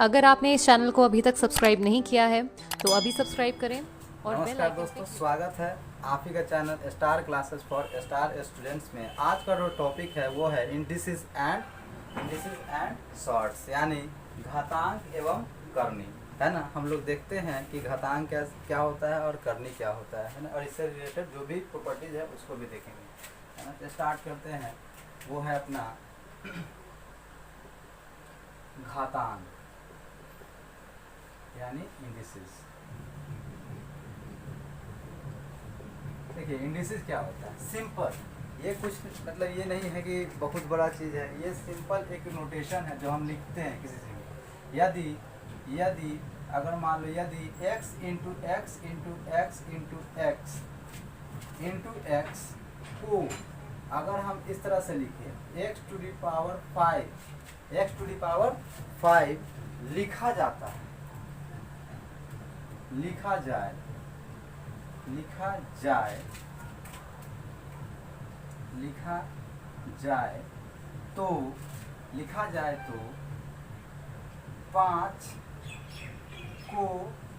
अगर आपने इस चैनल को अभी तक सब्सक्राइब नहीं किया है तो अभी सब्सक्राइब करें और बेल नमस्कार आइकन दोस्तों, पे स्वागत है आप ही का channel star classes for star students में। आज का जो टॉपिक है वो है इंडिसेस एंड शॉर्ट्स, यानी घातांक एवं करनी, है ना। हम लोग देखते हैं कि घातांक क्या होता है और करनी क्या होता है ना, और इससे रिलेटेड जो भी प्रॉपर्टीज है उसको भी देखेंगे, है ना। तो स्टार्ट करते हैं, वो है अपना घातांक यानी इंडिसेस। देखिए इंडिसेस क्या होता है, सिंपल, ये कुछ मतलब ये नहीं है कि बहुत बड़ा चीज़ है, ये सिंपल एक नोटेशन है जो हम लिखते हैं किसी चीज़ में। यदि अगर मान लो यदि x into x into x into x into x को अगर हम इस तरह से लिखें x टू दी पावर 5 लिखा जाता है, लिखा जाए तो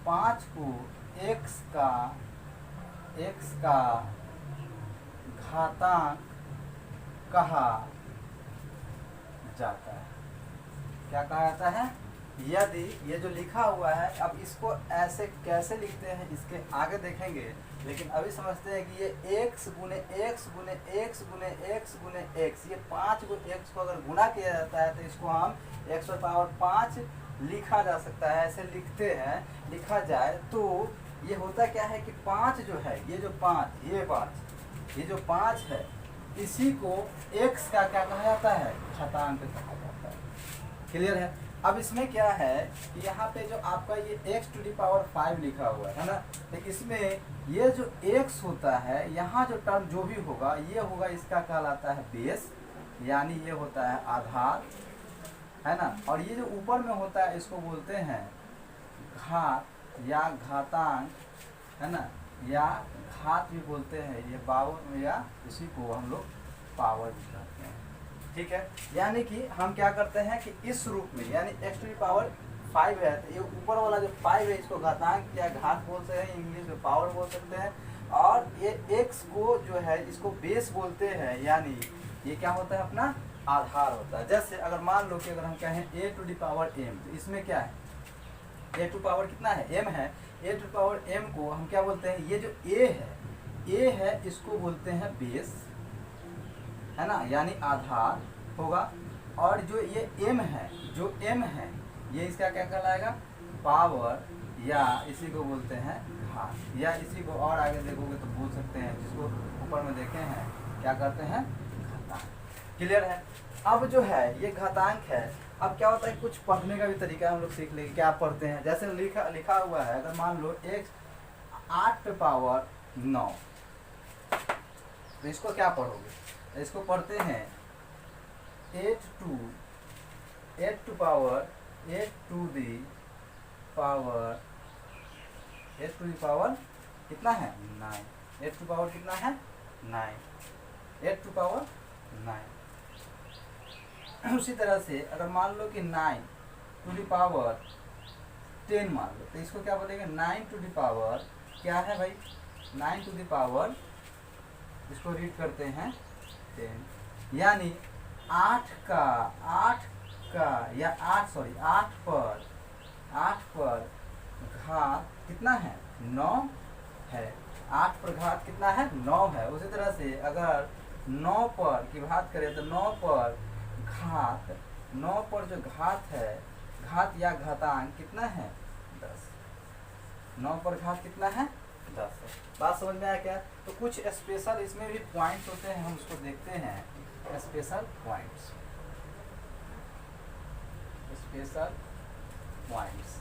5 को x का घातांक कहा जाता है। क्या कहा जाता है? यदि ये जो लिखा हुआ है, अब इसको ऐसे कैसे लिखते हैं इसके आगे देखेंगे, लेकिन अभी समझते हैं कि ये x गुने एक्स गुने एक्स गुने एक्स गुने एक्स, ये 5 को x को अगर गुना किया जाता है तो इसको हम x पर पावर 5 लिखा जा सकता है। ऐसे लिखते हैं, लिखा जाए तो ये होता क्या है कि 5 जो है, ये जो 5 है, इसी को x का क्या कहा जाता है? घातांक कहा जाता है। क्लियर है? अब इसमें क्या है कि यहाँ पे जो आपका ये x टू दी पावर 5 लिखा हुआ है ना, तो इसमें ये जो x होता है, यहाँ जो टर्म जो भी होगा ये होगा, इसका कहलाता है बेस, यानी ये होता है आधार, है ना। और ये जो ऊपर में होता है इसको बोलते हैं घात या घातांक, है ना, या घात भी बोलते हैं, ये पावर, या इसी को हम लोग पावर भी कहते हैं। ठीक है, यानी कि हम क्या करते हैं कि इस रूप में, यानी x टू दी पावर 5 है, तो ये ऊपर वाला जो 5 है इसको घातांक या घात बोल सकते हैं, इंग्लिश में पावर बोल सकते हैं। और ये x को जो है इसको बेस बोलते हैं, यानी ये क्या होता है? अपना आधार होता है। जैसे अगर मान लो कि अगर हम कहें a to the power m, तो इसमें क्या है? a टू पावर कितना है? m है। a टू पावर m को हम क्या बोलते हैं? ये जो a है इसको बोलते हैं बेस, है ना, यानी आधार होगा। और जो ये m है, ये इसका क्या कहलाएगा? पावर, या इसी को बोलते हैं घात, या इसी को और आगे देखोगे तो बोल सकते हैं, जिसको ऊपर में देखे हैं क्या करते हैं? घातांक। क्लियर है? अब जो है ये घातांक है। अब क्या होता है, कुछ पढ़ने का भी तरीका हम लोग सीख लेंगे। क्या पढ़ते हैं? जैसे लिखा हुआ है, अगर मान लो x 8 पे पावर 9, तो इसको क्या पढ़ोगे? इसको पढ़ते हैं 8 टू दी पावर कितना है? 9। 8 टू पावर कितना है? 9। 8 टू पावर 9। उसी तरह से अगर मान लो कि 9 टू दी पावर 10 मान लो, तो इसको क्या बोलेंगे? 9 टू दी पावर क्या है भाई? 9 टू दी पावर, इसको रीड करते हैं 10, यानी 8 पर घात कितना है? 9 है। 8 पर घात कितना है? 9 है। उसी तरह से अगर 9 पर की बात करें तो 9 पर जो घात है, घात या घातांक कितना है? 10। 9 पर घात कितना है? 10 है। बात समझ में आया क्या? तो कुछ स्पेशल इसमें भी पॉइंट्स होते हैं, हम उसको देखते हैं। स्पेशल पॉइंट्स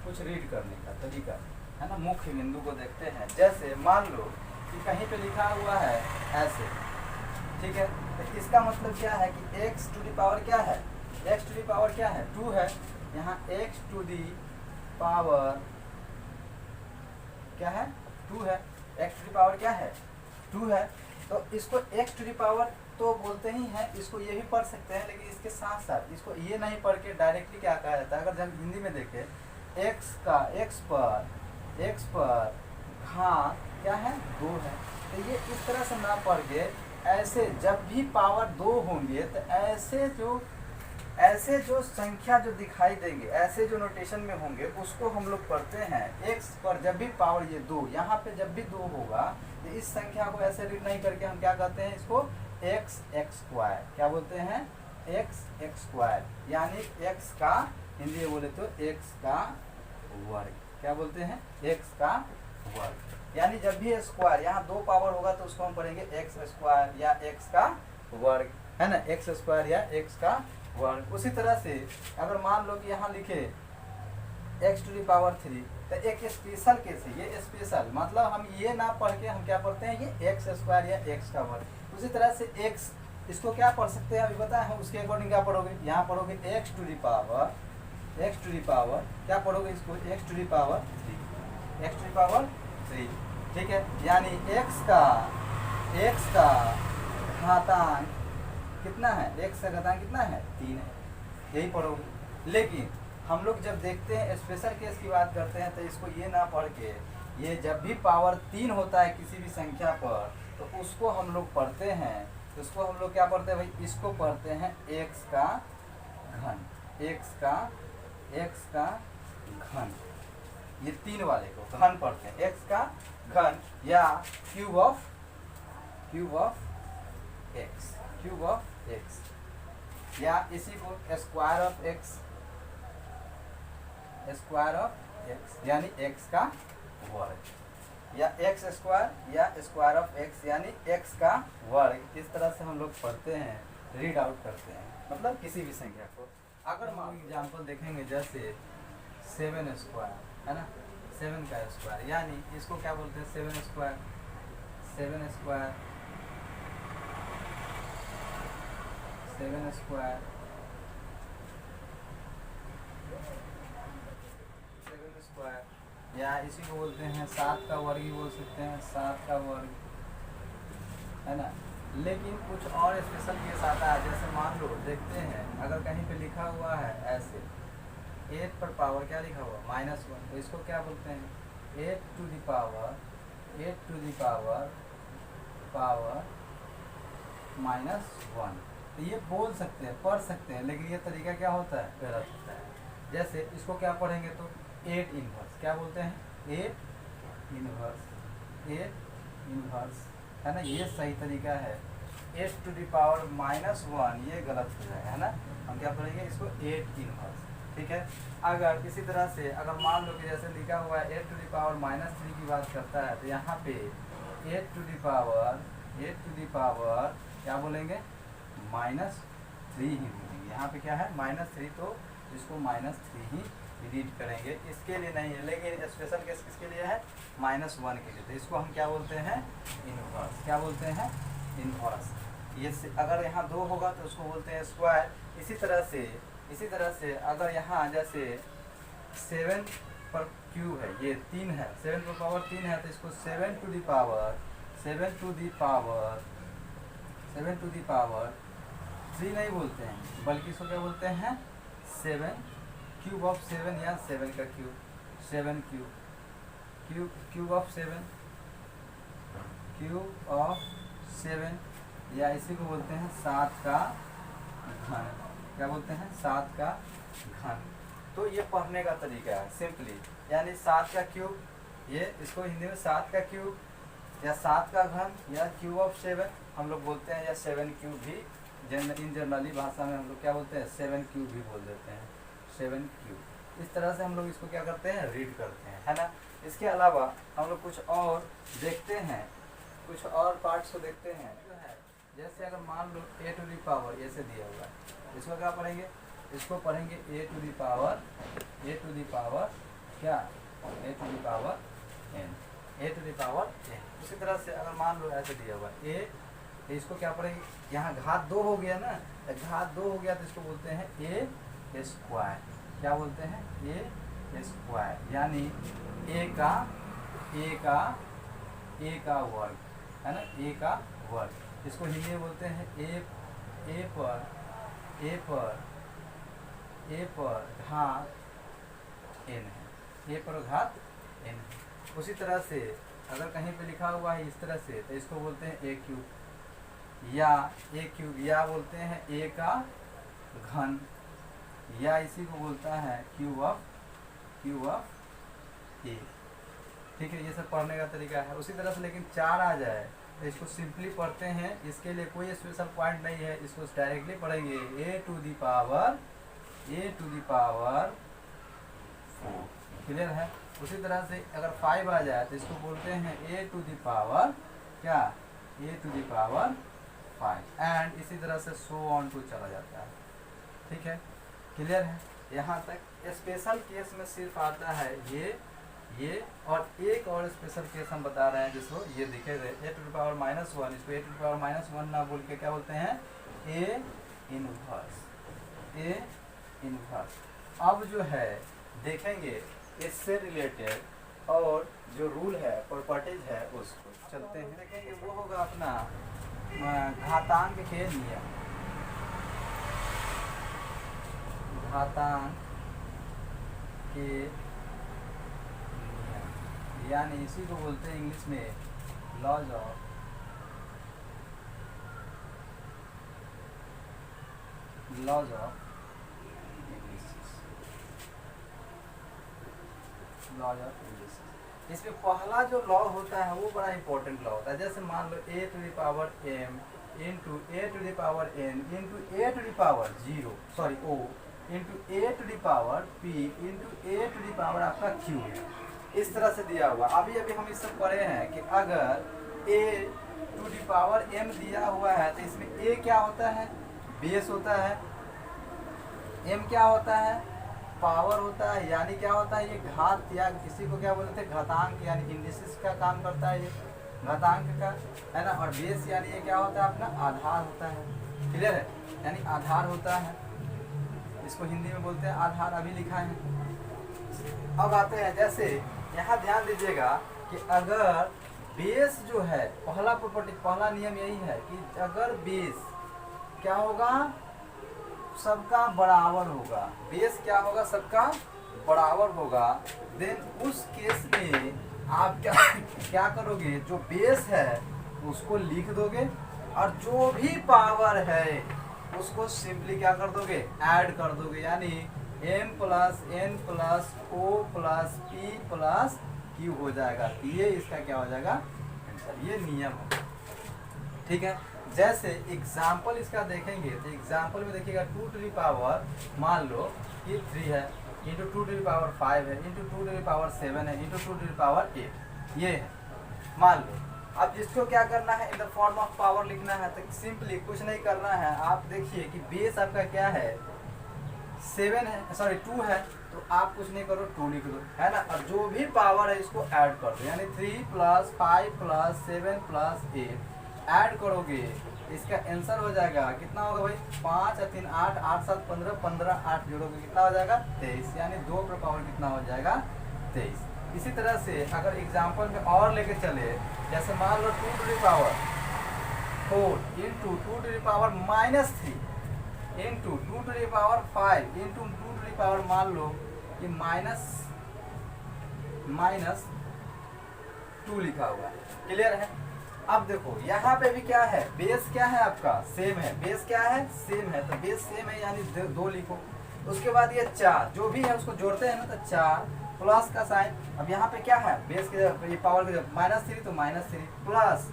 कुछ रीड करने का तरीका, है ना। मुख्य बिंदु को देखते हैं। जैसे मान लो कि कहीं पे लिखा हुआ है ऐसे, ठीक है, तो इसका मतलब क्या है कि x टू दी पावर क्या है? x टू दी पावर क्या है? 2 है। यहाँ x टू दी पावर क्या है? 2 है। x टू दी पावर क्या है? 2 है। तो इसको एक्स टू दी पावर तो बोलते ही हैं, इसको ये भी पढ़ सकते हैं, लेकिन इसके साथ साथ इसको ये नहीं पढ़ के डायरेक्टली क्या कहा जाता है, अगर जब हिंदी में देखें एक्स पर घात क्या है 2 है, तो ये इस तरह से ना पढ़ के ऐसे जब भी पावर 2 होंगे तो ऐसे जो संख्या जो दिखाई देंगे, ऐसे जो नोटेशन में होंगे उसको हम लोग पढ़ते हैं x पर जब भी पावर ये 2, यहाँ पे जब भी 2 होगा तो इस संख्या को ऐसे रीड नहीं करके हम क्या कहते हैं, इसको x स्क्वायर, क्या बोलते हैं x स्क्वायर, यानी x का हिंदी में बोले तो x का वर्ग, क्या बोलते हैं x का वर्ग। यानी जब भी स्क्वायर यहाँ 2 पावर होगा तो उसको हम पढ़ेंगे x स्क्वायर या x का वर्ग, है ना, x स्क्वायर या x का वर्ग। उसी तरह से अगर मान लो कि यहाँ लिखे x टू दी पावर 3, तो एक स्पेशल केस है ये, स्पेशल मतलब हम ये ना पढ़ के हम क्या पढ़ते हैं, ये x स्क्वायर या x का वर्ग। उसी तरह से x, इसको क्या पढ़ सकते हैं अभी बताए हैं, उसके अकॉर्डिंग क्या पढ़ोगे, यहाँ पढ़ोगे x टू दी पावर क्या पढ़ोगे इसको, x टू दी पावर 3, ठीक है। यानी x का घातांक कितना है, x का घातांक कितना है 3 है, यही पढ़ोगे। लेकिन हम लोग जब देखते हैं स्पेशल केस की बात करते हैं तो इसको ये ना पढ़ के, ये जब भी पावर 3 होता है किसी भी संख्या पर तो उसको हम लोग पढ़ते हैं, उसको हम लोग क्या पढ़ते हैं भाई, इसको पढ़ते हैं x का घन, x का घन, ये 3 वाले को घन पढ़ते हैं, x का घन या क्यूब ऑफ x, या इसी को स्क्वायर ऑफ x यानी x का वर्ग, या x स्क्वायर या स्क्वायर ऑफ x यानी x का वर्ग। इस तरह से हम लोग पढ़ते हैं, रीड आउट करते हैं, मतलब किसी भी संख्या को। अगर मान एग्जाम्पल देखेंगे जैसे 7 स्क्वायर है ना, 7 का स्क्वायर, यानी इसको क्या बोलते हैं 7 स्क्वायर या इसी को बोलते हैं 7 का वर्ग ही बोल सकते हैं, 7 का वर्ग, है ना। लेकिन कुछ और स्पेशल केस आता है, जैसे मान लो देखते हैं अगर कहीं पे लिखा हुआ है ऐसे 8 पर पावर क्या लिखा हुआ -1, तो इसको क्या बोलते हैं 8 टू दी पावर -1। तो ये बोल सकते हैं, पढ़ सकते हैं, लेकिन ये तरीका क्या होता है, गलत होता है। जैसे इसको क्या पढ़ेंगे तो 8 इनवर्स, क्या बोलते हैं 8 इनवर्स, है ना, ये सही तरीका है। 8 टू दी पावर -1 ये गलत हो जाएगा, है ना। हम क्या पढ़ेंगे इसको 8 इनवर्स, ठीक है। अगर इसी तरह से अगर मान लो कि जैसे लिखा हुआ है 8 टू दी पावर -3 की बात करता है, तो यहाँ पे 8 टू दी पावर क्या बोलेंगे -3 ही बोलेंगे। यहाँ पे क्या है -3, तो इसको -3 ही रीड करेंगे, इसके लिए नहीं है। लेकिन स्पेशल केस किसके लिए है, -1 के लिए, तो इसको हम क्या बोलते हैं इनवर्स, क्या बोलते हैं इनवर्स। ये अगर यहाँ 2 होगा तो उसको बोलते हैं स्क्वायर। इसी तरह से अगर यहाँ जैसे 7 पर क्यूब है, ये 3 है, 7 पर पावर 3 है, तो इसको 7 टू दी पावर 3 नहीं बोलते हैं, बल्कि इसको क्या बोलते हैं 7 क्यूब ऑफ 7 या 7 का क्यूब, 7 क्यूब ऑफ 7 या इसी को बोलते हैं 7 का घन, क्या बोलते हैं 7 का घन। तो ये पढ़ने का तरीका है सिंपली, यानी 7 का क्यूब, ये इसको हिंदी में 7 का क्यूब या 7 का घन या क्यूब ऑफ 7 हम लोग बोलते हैं, या 7 क्यूब भी इन जनरली भाषा में हम लोग क्या बोलते हैं 7 क्यूब भी बोल देते हैं, 7 क्यूब। इस तरह से हम लोग इसको क्या करते हैं रीड करते हैं, है ना। इसके अलावा हम लोग कुछ और देखते हैं, कुछ और पार्ट्स को देखते हैं जो है, जैसे अगर मान लो a टू दी पावर ऐसे दिया हुआ है, इसको क्या पढ़ेंगे, इसको पढ़ेंगे a टू दी पावर क्या, a to the power n। उसी तरह से अगर मान लो ऐसे दिया हुआ है a, तो इसको क्या पढ़ेंगे, यहाँ घात 2 हो गया ना, घात 2 हो गया तो इसको बोलते हैं a स्क्वायर, क्या बोलते हैं a स्क्वायर, यानी a का वर्ग, है ना, ए का वर्ग। इसको हिंदी में बोलते हैं ए पर घात n है, ए पर घात n है। उसी तरह से अगर कहीं पे लिखा हुआ है इस तरह से तो इसको बोलते हैं ए क्यूब, या बोलते हैं ए का घन, या इसी को बोलता है क्यूब ऑफ ए। ठीक है, ये सब पढ़ने का तरीका है। उसी तरह से लेकिन 4 आ जाए तो इसको सिंपली पढ़ते हैं, इसके लिए कोई स्पेशल पॉइंट नहीं है, इसको डायरेक्टली पढ़ेंगे ए टू दी पावर 4। क्लियर है। उसी तरह से अगर 5 आ जाए तो इसको बोलते हैं ए टू दी पावर क्या, ए टू दी पावर 5, एंड इसी तरह से सो ऑन टू चला जाता है। ठीक है, क्लियर है। यहाँ तक स्पेशल केस में सिर्फ आता है ये और एक और स्पेशल केस हम बता रहे हैं जिसको ये दिखे थे ए टू द पावर -1, इसको ए टू द पावर -1 ना बोल के क्या बोलते हैं ए इनवर्स। अब जो है देखेंगे इससे रिलेटेड और जो रूल है, प्रॉपर्टीज है, उसको चलते हैं देखेंगे। वो होगा अपना घातांक के नियम, घातांक के नियम, यानी इसी को बोलते हैं इंग्लिश में लॉज ऑफ इसमें पहला जो लॉ होता है वो बड़ा इंपॉर्टेंट लॉ होता है। जैसे मान लो a to the power m into a to the power n into a to the power o into a to the power p into a to the power आपका q है। इस तरह से दिया हुआ। अभी हम इससे पढ़े हैं कि अगर a to the power m दिया हुआ है तो इसमें a क्या होता है, बेस होता है, m क्या होता है, पावर होता है, यानी क्या होता है ये घात, या किसी को क्या बोलते हैं घातांक, यानी इंडिसेस का काम करता है ये घातांक का, है ना। और बेस यानी ये क्या होता है अपना आधार होता है। क्लियर है, यानी आधार होता है, इसको हिंदी में बोलते हैं आधार। अभी लिखा है। अब आते हैं, जैसे यहाँ ध्यान दीजिएगा कि अगर बेस जो है, पहला प्रॉपर्टी, पहला नियम यही है कि अगर बेस क्या होगा, सबका बराबर होगा, बेस क्या होगा, सबका बराबर होगा, देन उस केस में आप क्या करोगे, जो बेस है उसको लिख दोगे और जो भी पावर है उसको सिंपली क्या कर दोगे, ऐड कर दोगे, यानी m plus n plus o plus p plus q हो जाएगा। ये इसका क्या हो जाएगा आंसर, ये नियम है। ठीक है, जैसे एग्जाम्पल इसका देखेंगे तो एग्जाम्पल में देखिएगा 2 टू द पावर, मान लो ये 3 है, इंटू 2 टू द पावर 5 है, इंटू 2 टू द पावर 7 है, इंटू 2 टू द पावर 8 ये है, मान लो। अब जिसको क्या करना है, in the form of power लिखना है, तो सिंपली कुछ नहीं करना है। आप देखिए कि बेस आपका क्या है, 7 है, सॉरी 2 है, तो आप कुछ नहीं करो 2 लिख दो, है ना। और जो भी पावर है इसको ऐड कर दो, यानी 3 प्लस 5 प्लस 7 प्लस 8 ऐड करोगे, इसका आंसर हो जाएगा कितना होगा भाई, 5 और 3 8, 8 7 15, 15 8 जोड़ोगे कितना हो जाएगा 23, यानी 2 पर पावर कितना हो जाएगा 23। इसी तरह से अगर एग्जाम्पल में और लेके चले, जैसे मान लो 2 to the power 4 into 2 to the power -3 into 2 to the power 5 into 2 to the power, मान लो कि माइनस 2 लिखा हुआ है। क्लियर है। अब देखो यहाँ पे भी क्या है, बेस क्या है आपका, सेम है, बेस क्या है, सेम है, तो बेस सेम है यानी 2 लिखो। उसके बाद ये 4 जो भी है उसको जोड़ते हैं ना, तो 4 प्लस का साइन। अब यहाँ पे क्या है, बेस के ये पावर के -3 तो -3 प्लस,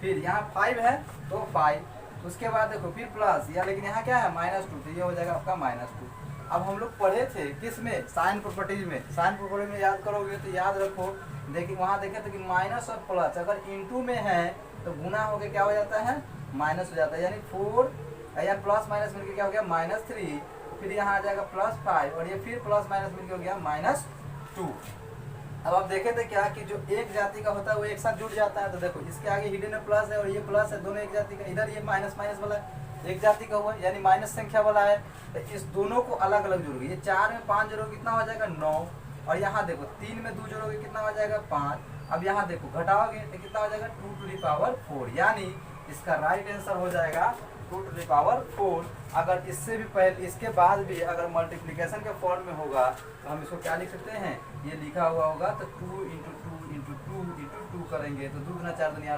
फिर यहाँ 5 है तो 5, उसके बाद देखो फिर प्लस, या लेकिन यहाँ क्या है -2, तो ये हो जाएगा आपका -2। अब हम लोग पढ़े थे किस में, साइन प्रॉपर्टीज में। साइन प्रॉपर्टी में याद करोगे तो याद रखो, देखिए वहाँ देखे तो कि माइनस और प्लस अगर इनटू में है तो गुना होके क्या हो जाता है, माइनस हो जाता है, यानी 4 या प्लस माइनस मिलके क्या हो गया -3, फिर यहाँ आ जाएगा +5 और ये फिर प्लस माइनस मिलके हो गया -2। अब आप देखे थे क्या कि जो एक जाति का होता है वो एक साथ जुड़ जाता है, तो देखो इसके आगे हिडन में प्लस है और ये प्लस है, दोनों एक जाति का, इधर ये माइनस माइनस वाला है एक जाति का हुआ, यानी माइनस संख्या वाला है, तो इस दोनों को अलग अलग जोड़ोगे। ये 4 में 5 जोड़ोगे कितना हो जाएगा 9, और यहाँ देखो 3 में 2 जोड़ोगे कितना हो जाएगा 5, अब यहाँ देखो घटाओगे तो कितना हो जाएगा 2 टू द पावर 4, यानी इसका राइट आंसर हो जाएगा 2 टू द पावर 4। अगर इससे भी पहले इसके बाद भी अगर मल्टीप्लिकेशन के फॉर्म में होगा तो हम इसको क्या लिख सकते हैं, ये लिखा हुआ होगा तो 2 into two into two into two करेंगे तो 2 गुना 4 दुनिया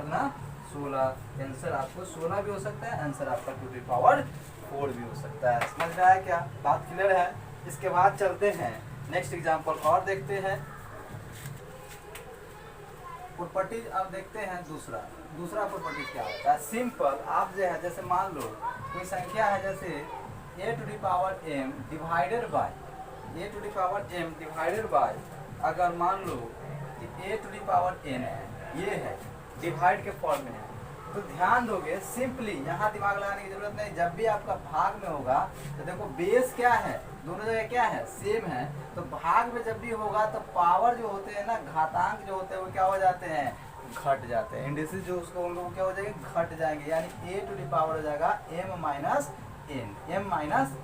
16। आंसर आपको 16 भी हो सकता है, आंसर आपका 2 टू द पावर 4 भी हो सकता है। समझ में आया क्या, बात क्लियर है। इसके बाद चलते हैं नेक्स्ट एग्जाम्पल और देखते हैं। प्रॉपर्टीज अब देखते हैं दूसरा प्रॉपर्टीज क्या होता है। सिंपल आप जो है जैसे मान लो कोई संख्या है जैसे a to the power m divided by अगर मान लो कि a to the power n है, ये है डिवाइड के फॉर्म में है, तो ध्यान दोगे सिंपली यहाँ दिमाग लगाने की जरूरत नहीं। जब भी आपका भाग में होगा तो देखो बेस क्या है, दोनों जगह क्या है, सेम है। तो भाग में जब भी होगा तो पावर जो होते हैं ना, घातांक जो होते हैं वो क्या हो जाते हैं, घट जाते हैं। इंडिसेस जो उसको उनको क्या हो जाएंगे, घट जाएंगे, यानी a टू द पावर हो जाएगा m माइनस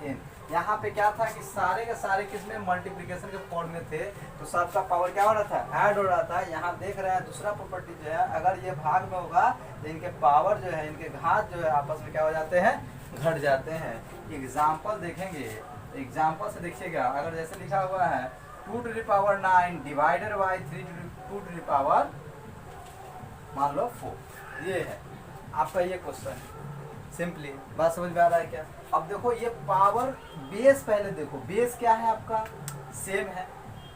n। यहाँ पे क्या था कि सारे के सारे किसमें मल्टीप्लिकेशन के फॉर्म में थे, तो सबका पावर क्या हो रहा था, ऐड हो रहा था। यहाँ देख रहे हैं दूसरा प्रॉपर्टी जो है, अगर ये भाग में होगा तो इनके पावर जो है, इनके घात जो है आपस में क्या हो जाते हैं, घट जाते हैं। एग्जाम्पल देखेंगे, एग्जाम्पल से देखिएगा, अगर जैसे लिखा हुआ है 2 to the power 9 divided by 3 to the power मान लो 4, ये है आपका ये क्वेश्चन है। सिंपली बात समझ में आ रहा है क्या। अब देखो ये पावर बेस, पहले देखो बेस क्या है आपका, सेम है।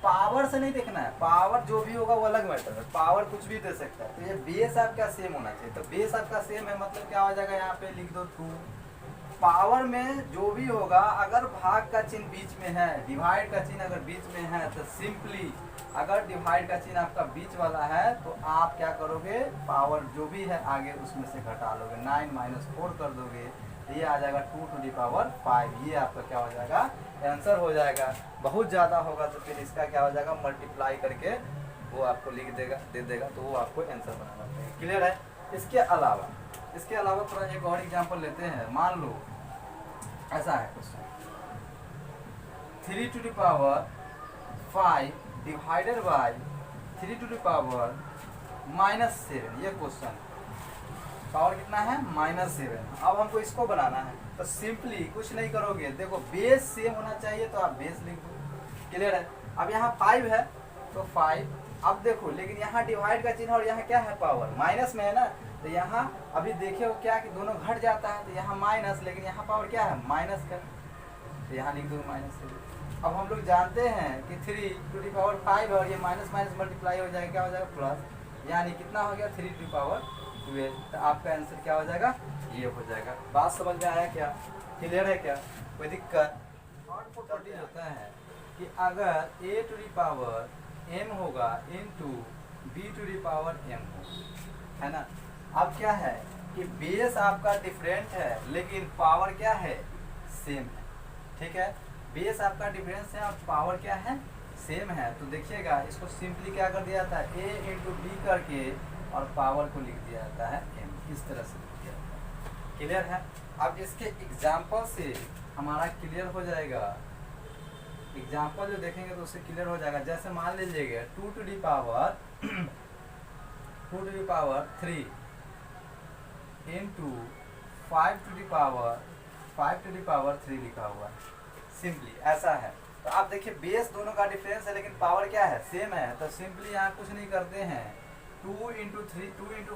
पावर से नहीं देखना है, पावर जो भी होगा वो अलग मैटर है, पावर कुछ भी दे सकता है। तो ये बेस आपका सेम होना चाहिए, तो बेस आपका सेम है मतलब क्या हो जाएगा, यहाँ पे लिख दो 2। पावर में जो भी होगा अगर भाग का चिन्ह बीच में है, डिवाइड का चिन्ह अगर बीच में है तो सिंपली अगर डिवाइड का चिन्ह आपका बीच वाला है तो आप क्या करोगे, पावर जो भी है आगे उसमें से घटा लोगे, 9 माइनस 4 कर दोगे, ये आ जाएगा 2 टू द पावर 5। ये आपका क्या हो जाएगा, आंसर हो जाएगा। बहुत ज़्यादा होगा तो फिर इसका क्या हो जाएगा, मल्टीप्लाई करके वो आपको लिख देगा, दे देगा, तो वो आपको आंसर बनाना पड़ेगा। क्लियर है। इसके अलावा थोड़ा एक और एग्जाम्पल लेते हैं। मान लो ऐसा है question, 3 to the power 5 divided by 3 to the power -7, ये क्वेश्चन पावर कितना है, -7। अब हमको इसको बनाना है तो सिंपली कुछ नहीं करोगे, देखो बेस सेम होना चाहिए तो आप बेस लिख दो। क्लियर है। अब यहाँ 5 है तो 5, अब देखो लेकिन यहाँ डिवाइड का चिन्ह और यहाँ क्या है, पावर माइनस में है ना, तो यहाँ अभी देखे हो क्या कि दोनों घट जाता है, तो यहाँ माइनस, लेकिन यहाँ पावर क्या है, माइनस का, तो यहाँ लिख दो -7। अब हम लोग जानते हैं कि 3 टू द पावर 5 और ये माइनस माइनस मल्टीप्लाई हो जाएगा, क्या हो जाएगा, प्लस, यानी कितना हो गया 3 टू द पावर 12। तो आपका आंसर क्या हो जाएगा, ये हो जाएगा। बात समझ में आया क्या, क्लियर है क्या, कोई दिक्कत। और प्रॉपर्टी होता है कि अगर a to the power m होगा into b to the power m होगा, है ना। अब क्या है कि बेस आपका डिफरेंट है लेकिन पावर क्या है, सेम है। ठीक है, बेस आपका डिफरेंस है और पावर क्या है, सेम है। तो देखिएगा इसको सिंपली क्या कर दिया जाता है, a इंटू बी करके और पावर को लिख दिया जाता है m, इस तरह से लिख दिया जाता है। क्लियर है। अब इसके एग्जाम्पल से हमारा क्लियर हो जाएगा, एग्जाम्पल जो देखेंगे तो उससे क्लियर हो जाएगा। जैसे मान लीजिएगा 2 to the power 3 into 5 to the power 3 लिखा हुआ है। सिंपली ऐसा है। तो आप देखिए बेस दोनों का डिफरेंस है लेकिन पावर क्या है, सेम है। तो सिंपली यहाँ कुछ नहीं करते हैं, 2 इंटू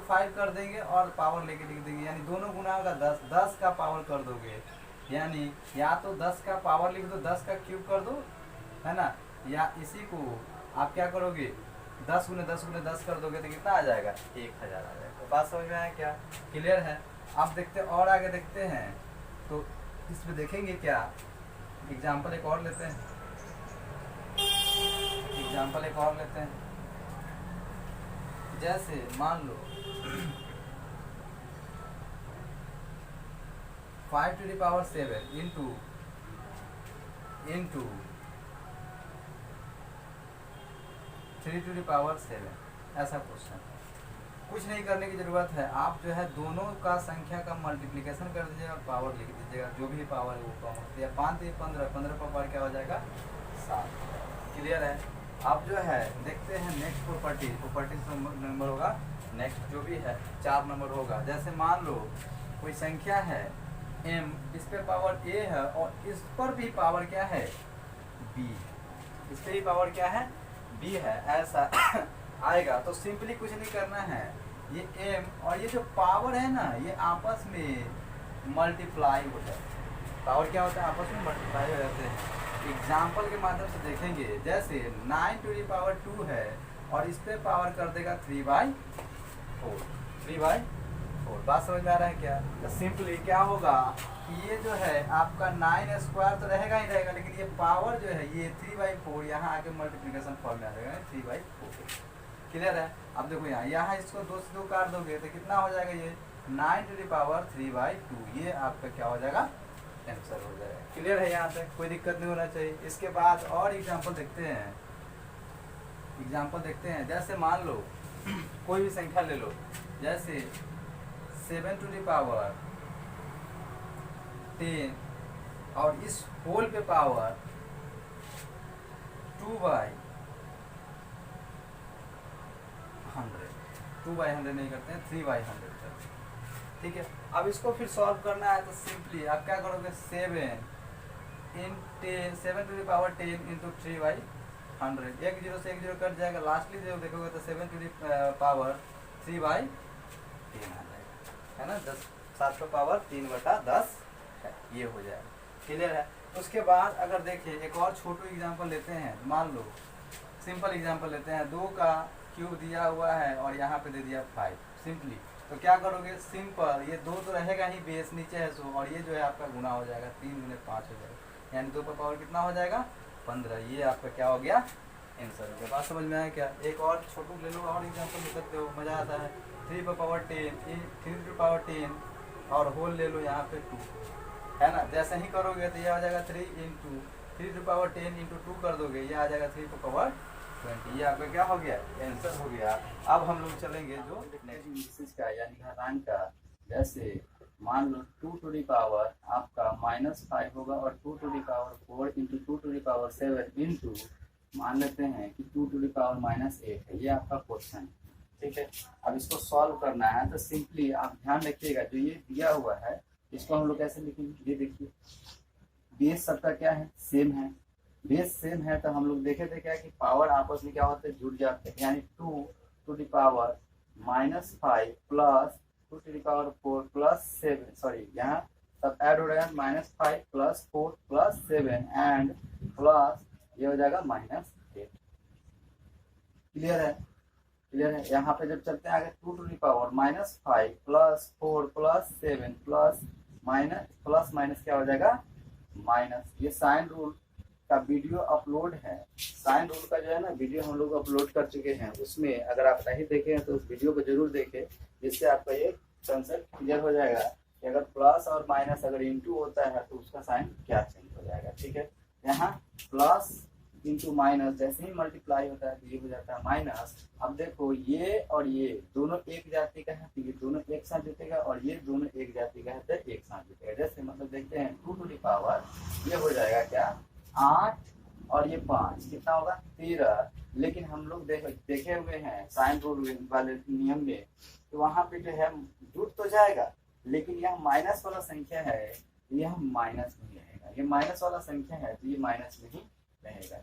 5 कर देंगे और पावर लेके लिख देंगे, यानी दोनों गुना होगा 10 का पावर कर दोगे, यानी या तो 10 का पावर लिख दो, 10 का क्यूब कर दो, है ना, या इसी को आप क्या करोगे 10 गुने 10 कर दोगे तो कितना आ जाएगा, 1000 आ जाएगा। तो बात समझ में आया क्या, क्लियर है। आप देखते और आगे देखते हैं तो इसमें देखेंगे क्या, एग्जाम्पल एक और लेते हैं, जैसे मान लो 5 to the power 7 into 3 to the power 7, ऐसा क्वेश्चन। कुछ नहीं करने की ज़रूरत है, आप जो है दोनों का संख्या का मल्टीप्लिकेशन कर दीजिएगा और पावर लिख दीजिएगा, जो भी पावर है वो कॉमन होती है। 5 3 15 15 पर पावर क्या हो जाएगा 7। क्लियर है। अब जो है देखते हैं नेक्स्ट प्रॉपर्टी नंबर होगा नेक्स्ट जो भी है 4 नंबर होगा। जैसे मान लो कोई संख्या है m, इस पे पावर a है और इस पर भी पावर क्या है b, इस पे भी पावर क्या है b है, ऐसा आएगा तो सिंपली कुछ नहीं करना है, ये m और ये जो पावर है ना ये आपस में मल्टीप्लाई हो जाता है। पावर क्या होता है आपस में मल्टीप्लाई हो जाते हैं। एग्जाम्पल के माध्यम से देखेंगे, जैसे 9⁻2 है और इस पे पावर कर देगा 3/4, 3/4। बात समझ में आ रहा है क्या? तो सिंपली क्या होगा कि ये जो है आपका 9² तो रहेगा ही रहेगा, लेकिन ये पावर जो है ये 3/4 यहाँ आके मल्टीप्लिकेशन फॉर्म में आ जाएगा 3/4। क्लियर है? अब देखो यहाँ इसको 2 से 2 काट दोगे तो कितना हो जाएगा, ये 9⁻3/2, ये आपका क्या हो जाएगा आंसर हो जाएगा। क्लियर है? यहाँ तक कोई दिक्कत नहीं होना चाहिए। इसके बाद और एग्जांपल देखते हैं, जैसे मान लो कोई भी संख्या ले लो, जैसे 7⁻10 और इस होल पे पावर 2/100 नहीं करते हैं, 3/100 करते हैं। ठीक है, अब इसको फिर सॉल्व करना है तो सिंपली आप क्या करोगे, 7 इंटू 3/100, एक जीरो से एक जीरो कट जाएगा, लास्टली जो देखोगे तो 7⁻3/10 आ जाएगा, है ना, 7/3/10 है, ये हो जाएगा। क्लियर है? उसके बाद अगर देखिए एक और छोटू एग्जाम्पल लेते हैं, मान लो सिंपल एग्जाम्पल लेते हैं, 2 का क्यूब दिया हुआ है और यहाँ पे दे दिया 5। सिंपली तो क्या करोगे, सिंपल ये 2 तो रहेगा ही, बेस नीचे है सो, और ये जो है आपका गुना हो जाएगा, 3 गुने 5 हो जाएगा, यानी 2 पर पावर कितना हो जाएगा 15। ये आपका क्या हो गया आंसर हो गया। बात समझ में आया क्या? एक और छोटू ले लो और एग्जाम्पल ले सकते हो, मज़ा आता है। 3/10 और होल ले लो यहाँ पे 2, है ना, जैसे ही करोगे तो ये आ जाएगा 3/10 इंटू 2 कर दोगे, ये आ जाएगा 3/20। ये आपका क्या हो गया आंसर हो गया। अब हम लोग चलेंगे जो नेक्स्ट का यानी घातांक का, जैसे मान लो 2 आपका -5 होगा और 2 इंटू 2 इंटू मान लेते हैं कि 2 -8 है, ये आपका क्वेश्चन है। ठीक है, अब इसको सॉल्व करना है तो सिंपली आप ध्यान रखिएगा, जो ये दिया हुआ है इसको हम लोग कैसे लिखेंगे, ये देखिए बेस सबका क्या है सेम है, बेस सेम है तो हम लोग देखे थे क्या कि पावर आपस में क्या होते हैं जुड़ जाते हैं, यानी 2 -5 प्लस 2 प्लस 7, सॉरी यहाँ सब ऐड हो रहा है, -5 प्लस 4 प्लस 7 एंड प्लस ये हो जाएगा -8। क्लियर है? क्लियर है? यहाँ पे जब चलते हैं आगे 2 -5 प्लस 4 प्लस 7 प्लस माइनस क्या हो जाएगा माइनस। ये साइन रूल का वीडियो अपलोड है, साइन रूल का जो है ना वीडियो हम लोग अपलोड कर चुके हैं, उसमें अगर आप नहीं देखे हैं तो उस वीडियो को जरूर देखें, जिससे आपका ये कंसेप्ट क्लियर हो जाएगा कि अगर प्लस और माइनस अगर इंटू होता है तो उसका साइन क्या चेंज हो जाएगा। ठीक है, यहाँ प्लस इंटू माइनस जैसे ही मल्टीप्लाई होता है तो ये हो जाता है माइनस। अब देखो ये और ये दोनों एक जाति का है तो ये दोनों एक साथ जुटेगा और ये दोनों एक जाति का है तो एक साथ जुटेगा। जैसे मतलब देखते हैं 2 ये हो जाएगा क्या 8 और ये 5 कितना होगा 13। लेकिन हम लोग देखे हुए हैं साइन रूल वाले नियम में, तो वहां पे जो है जुट तो जाएगा, लेकिन यह माइनस वाला संख्या है यह माइनस नहीं रहेगा, ये माइनस वाला संख्या है तो ये माइनस नहीं रहेगा,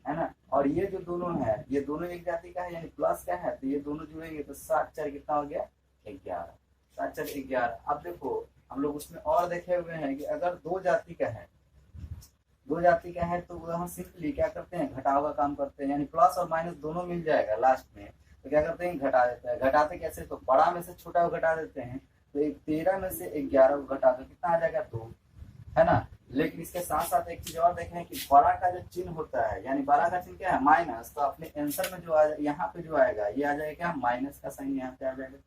है ना। और ये जो दोनों है ये दोनों एक जाति का है यानी प्लस का है, तो ये दोनों जुड़ेंगे तो 7 4 कितना हो गया 11, 7 4 11। अब देखो हम लोग उसमें और देखे हुए हैं कि अगर दो जाति का है तो हम सिंपली क्या करते हैं घटाव का काम करते हैं, यानी प्लस और माइनस दोनों मिल जाएगा लास्ट में, तो क्या करते हैं घटा देते हैं। घटाते कैसे, तो बड़ा में से छोटा को घटा देते हैं, तो 13 में से 11 को घटा दो कितना आ जाएगा 2, है ना। लेकिन इसके साथ साथ एक चीज और देखें कि बड़ा का जो चिन्ह होता है यानी बड़ा का चिन्ह क्या है माइनस, तो अपने आंसर में जो आ यहाँ पे जो आएगा ये आ जाएगा क्या माइनस का साइन यहाँ पे आ जाएगा।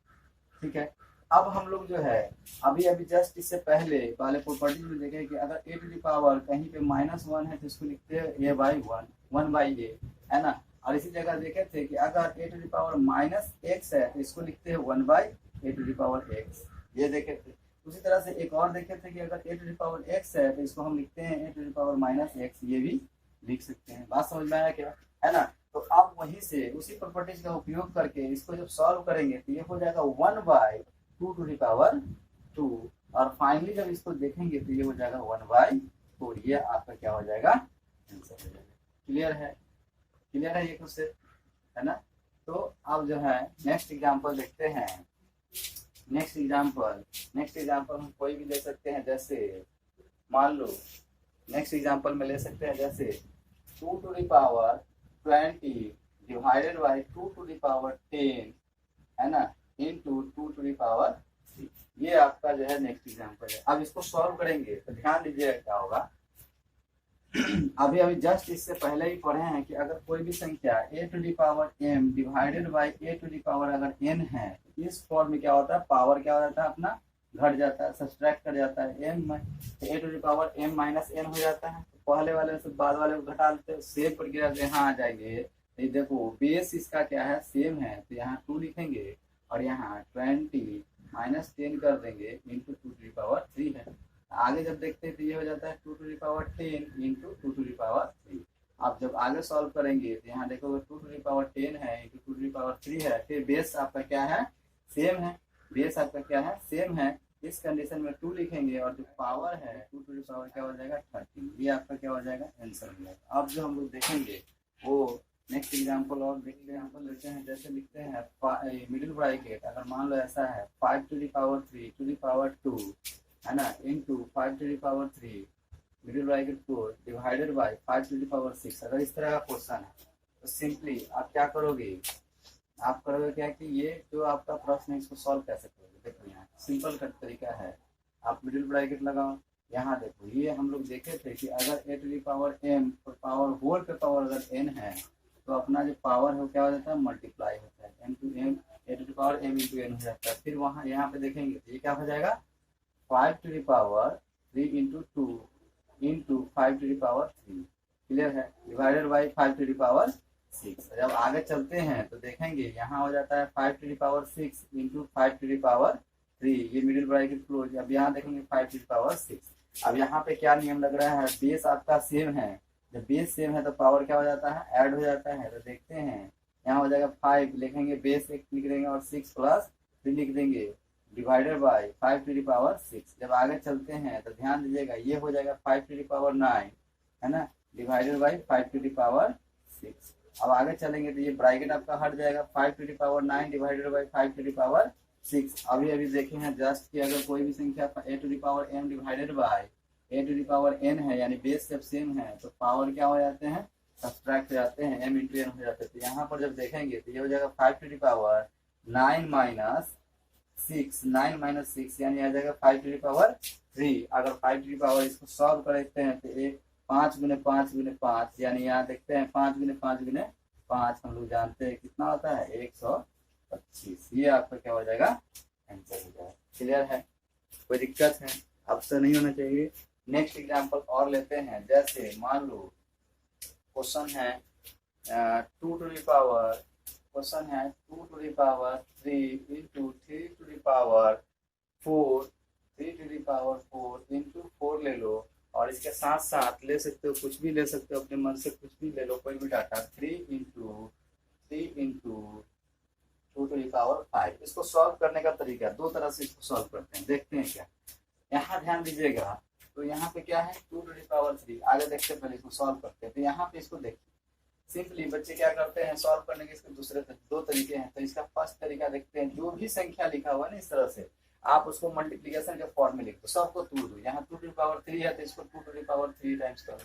ठीक है, अब हम लोग जो है अभी जस्ट इससे पहले वाले प्रॉपर्टी में देखें कि अगर ए टू दी पावर कहीं पे -1 है तो इसको लिखते हैं a/1 1/a, है ना। और इसी जगह देखे थे कि अगर ए टू दी पावर -x है तो इसको लिखते हैं 1/a⁻x, ये देखे थे। उसी तरह से एक और देखे थे कि अगर ए टू दी पावर x है तो इसको हम लिखते हैं a⁻−x, ये भी लिख सकते हैं। बात समझ में आया क्या? है ना। तो आप वहीं से उसी प्रॉपर्टीज का उपयोग करके इसको जब सॉल्व करेंगे तो ये हो जाएगा 1/2 और फाइनली जब इसको देखेंगे तो ये हो जाएगा 1/4। ये आपका क्या हो जाएगा, आंसर हो जाएगा। क्लियर है, क्लियर है ये क्वेश्चन, है ना। तो अब जो है नेक्स्ट एग्जांपल देखते हैं। नेक्स्ट एग्जांपल हम कोई भी ले सकते हैं, जैसे मान लो नेक्स्ट एग्जांपल में ले सकते हैं जैसे 2⁻20 डिवाइडेड बाई 2⁻10, है ना, इंटू 2⁻3। ये आपका जो है नेक्स्ट एग्जांपल है। अब इसको सॉल्व करेंगे तो ध्यान दीजिएगा क्या होगा। अभी जस्ट इससे पहले ही पढ़े हैं कि अगर कोई भी संख्या a⁻m डिवाइडेड बाई a⁻ अगर n है, इस फॉर्म में क्या होता है, पावर क्या हो जाता है अपना घट जाता है, सब्सट्रैक्ट कर जाता है, m a⁻m - n हो जाता है। तो पहले वाले से बाद वाले को घटा लेते हैं, सेम प्रक्रिया से यहाँ आ जाएंगे। तो देखो बेस इसका क्या है, सेम है, तो यहाँ 2 लिखेंगे और यहाँ 20 - 10 कर देंगे इंटू 2⁻3 है। आगे जब देखते हैं तो ये हो जाता है 2⁻10 इंटू 2⁻3। आप जब आगे सॉल्व करेंगे तो यहाँ देखोगे 2⁻10 है इंटू 2⁻3 है, फिर बेस आपका क्या है, सेम है, बेस आपका क्या है, सेम है। इस कंडीशन में 2 लिखेंगे और जो पावर है 2 क्या हो जाएगा 13। ये आपका क्या हो जाएगा, आंसर हो जाएगा। अब जो हम लोग देखेंगे वो नेक्स्ट एग्जाम्पल और एग्जाम्पल लेते हैं। जैसे लिखते हैं मिडिल ब्रैकेट, अगर मान लो ऐसा है 5⁻3 है ना, into 5⁻3 middle bracket 4 divided by 5⁻6। अगर इस तरह का क्वेश्चन है तो सिंपली आप क्या करोगे, आप करोगे क्या कि ये जो आपका प्रश्न है इसको सॉल्व कैसे करोगे। देखो यहाँ सिंपल का तरीका है, आप मिडिल ब्रैकेट लगाओ। यहाँ देखो ये हम लोग देखे थे कि अगर a⁻m पावर होल पे पावर अगर n है तो अपना जो पावर है वो क्या हो जाता है, मल्टीप्लाई होता है, m a⁻m × n हो जाता है। फिर वहाँ यहाँ पे देखेंगे तो ये क्या हो जाएगा 5⁻3 इंटू 2 इंटू 5⁻3। क्लियर है, डिवाइडेड बाई 5⁻6। जब आगे चलते हैं तो देखेंगे यहाँ हो जाता है 5⁻6 इंटू 5⁻3। ये मिडिल ब्रैकेट क्लोज। अब यहाँ देखेंगे 5⁻6। अब यहाँ पे क्या नियम लग रहा है, बेस आपका सेम है, जब बेस सेम है तो पावर क्या हो जाता है, ऐड हो जाता है। तो देखते हैं यहाँ हो जाएगा 5 लिखेंगे, बेस 1 लिख देंगे और 6 + 3 लिख देंगे डिवाइडेड बाई 5⁻6। जब आगे चलते हैं तो ध्यान दीजिएगा ये हो जाएगा 5⁻9, है ना, डिवाइडेड बाई 5⁻6। अब आगे चलेंगे तो ये ब्रैकेट आपका हट जाएगा 5⁻9 डिवाइडेड बाई 5⁻6। अभी देखे हैं जस्ट कि अगर कोई भी संख्या a⁻m डिवाइडेड बाई a⁻n है, यानी बेस जब सेम है तो पावर क्या हो जाते हैं, सब्सट्रैक्ट हो जाते हैं, m × n हो जाते हैं। तो यहाँ पर जब देखेंगे तो ये हो जाएगा 5⁻9 - 6 यानी आ जाएगा 5⁻3। अगर 5 इसको सॉल्व करते हैं तो 5 × 5 × 5 यानी यहाँ देखते हैं 5 × 5 × 5 हम लोग जानते हैं कितना होता है 125। ये आपका क्या हो जाएगा, आंसर हो जाएगा। क्लियर है, कोई दिक्कत है, आपसे नहीं होना चाहिए। नेक्स्ट एग्जांपल और लेते हैं। जैसे मान लो क्वेश्चन है 2⁻3 इंटू 3⁴ इंटू 4 ले लो और इसके साथ साथ ले सकते हो, कुछ भी ले सकते हो, अपने मन से कुछ भी ले लो, कोई भी डाटा। 3 इंटू 2⁵। इसको सॉल्व करने का तरीका, दो तरह से इसको सॉल्व करते हैं, देखते हैं क्या। यहाँ ध्यान दीजिएगा, तो यहाँ पे क्या है 2⁻3। आगे देखते पहले इसको सॉल्व करते हैं। तो यहाँ पे इसको देखिए, सिंपली बच्चे क्या करते हैं सॉल्व करने के इसके दूसरे दो तरीके हैं। तो इसका फर्स्ट तरीका देखते हैं, जो भी संख्या लिखा हुआ है ना इस तरह से आप उसको मल्टीप्लिकेशन के फॉर्म में लिख दो, सबको तोड़ दो। यहाँ 2⁻3 है तो इसको 2⁻3 टाइम्स कर दो।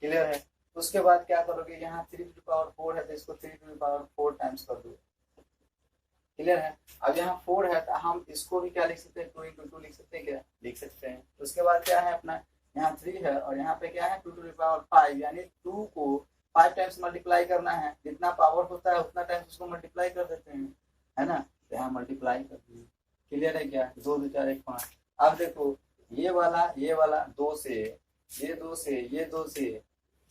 क्लियर है, तो उसके बाद क्या करोगे, यहाँ 3⁻4 है तो इसको 3⁻4 टाइम्स कर दो। क्लियर है, अब यहाँ 4 है तो हम इसको भी क्या लिख सकते हैं, 2 × 2 लिख सकते हैं, क्या लिख सकते हैं। तो उसके बाद क्या है अपना, यहाँ 3 है और यहाँ पे क्या है 2⁵, यानी 2 को 5 टाइम्स मल्टीप्लाई करना है, जितना पावर होता है उतना टाइम्स उसको मल्टीप्लाई कर देते हैं, है ना। तो यहाँ मल्टीप्लाई कर दिए। क्लियर है क्या, 2 2 4 1 5। अब देखो ये वाला 2 से, ये 2 से, ये 2 से,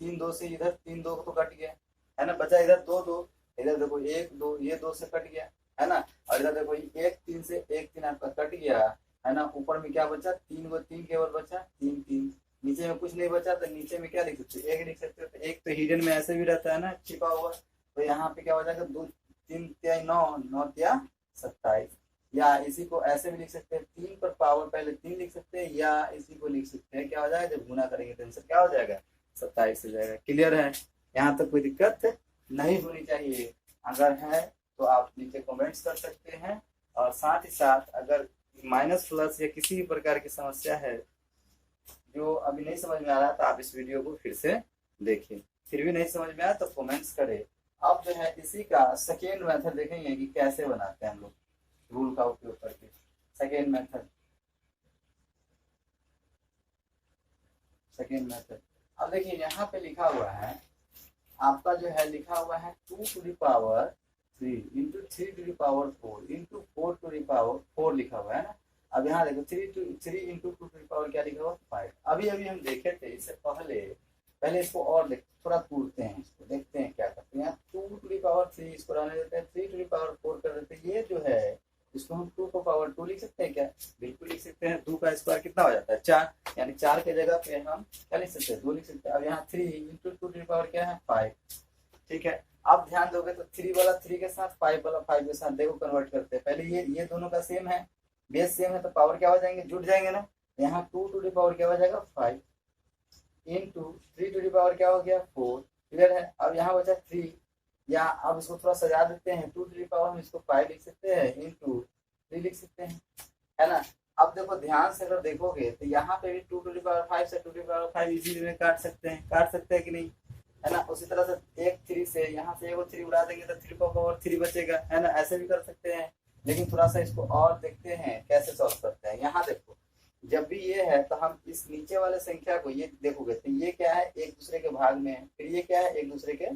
3 2 से, इधर 3 2 तो कट गया, है ना, बचा इधर 2 2, इधर देखो 1 2, ये 2 से कट गया, है ना। और इधर देखो 1 3 से 1 3 आपका कट गया, है ना। ऊपर में क्या बचा, 3 केवल बचा, 3 3 नीचे में कुछ नहीं बचा तो नीचे में क्या लिख सकते हो, एक लिख सकते हो। तो एक तो हिडन में ऐसे भी रहता है ना छिपा हुआ, तो यहाँ पे क्या हो जाएगा 2 3 तिया 9 9 तिया 27, या इसी को ऐसे भी लिख सकते हैं 3 पर पावर पहले 3 लिख सकते हैं, या इसी को लिख सकते हैं क्या हो जाएगा जब गुना करेंगे तो आंसर क्या हो जाएगा 27 हो जाएगा। क्लियर है, यहाँ तक कोई दिक्कत नहीं होनी चाहिए। अगर है तो आप नीचे कमेंट्स कर सकते हैं, और साथ ही साथ अगर माइनस प्लस या किसी भी प्रकार की समस्या है जो अभी नहीं समझ में आ रहा तो आप इस वीडियो को फिर से देखिए, फिर भी नहीं समझ में आया तो कमेंट्स करें। अब जो है इसी का सेकेंड मेथड देखेंगे कि कैसे बनाते हैं हम लोग रूल का उपयोग करके। सेकेंड मेथड अब देखिए यहाँ पे लिखा हुआ है आपका जो है लिखा हुआ है 2 to the power 3 into 3 to the power 4 into 4 to the power 4 लिखा हुआ है ना। अब यहाँ देखो 3 इंटू 2 टू द पावर क्या लिखा हुआ 5। अभी हम देखे थे इससे पहले इसको और थोड़ा कूटते हैं, इसको देखते हैं क्या करते हैं। यहाँ 2 टू द पावर 3 इसको रहने देते हैं, 3 टू द पावर 4 कर देते हैं। ये जो है इसको हम 2 को पावर 2 लिख सकते हैं क्या, बिल्कुल लिख सकते हैं। 2 का स्क्वायर कितना हो जाता है 4, यानी 4 के जगह पे हम क्या लिख सकते हैं 2 लिख सकते हैं। अब यहाँ 3 इंटू 2 टू द पावर क्या है 5, ठीक है। अब ध्यान दोगे तो 3 वाला 3 के साथ 5 वाला 5 के साथ देखो कन्वर्ट करते हैं। पहले ये दोनों का सेम है, बेस सेम है तो पावर क्या हो जाएंगे जुड़ जाएंगे ना। यहाँ 2 टू द पावर क्या हो जाएगा 5 इंटू 3 टू द पावर क्या हो गया 4। क्लियर है। अब यहाँ बचा 3, या अब इसको थोड़ा सजा देते हैं 2 टू द पावर हम इसको 5 लिख सकते हैं इंटू 3 लिख सकते हैं, है ना। अब देखो ध्यान से अगर देखोगे तो यहाँ पे भी 2 टू द पावर 5 से 2 टू द पावर 5 इजीली में काट सकते हैं कि नहीं, है ना। उसी तरह से एक 3 से यहाँ से एक 3 उड़ा देंगे तो 3 को पावर 3 बचेगा, है ना। ऐसे भी कर सकते हैं, लेकिन थोड़ा सा इसको और देखते हैं कैसे सॉल्व करते हैं। यहाँ देखो जब भी ये है तो हम इस नीचे वाले संख्या को ये देखोगे तो ये क्या है एक दूसरे के भाग में है, फिर ये क्या है एक दूसरे के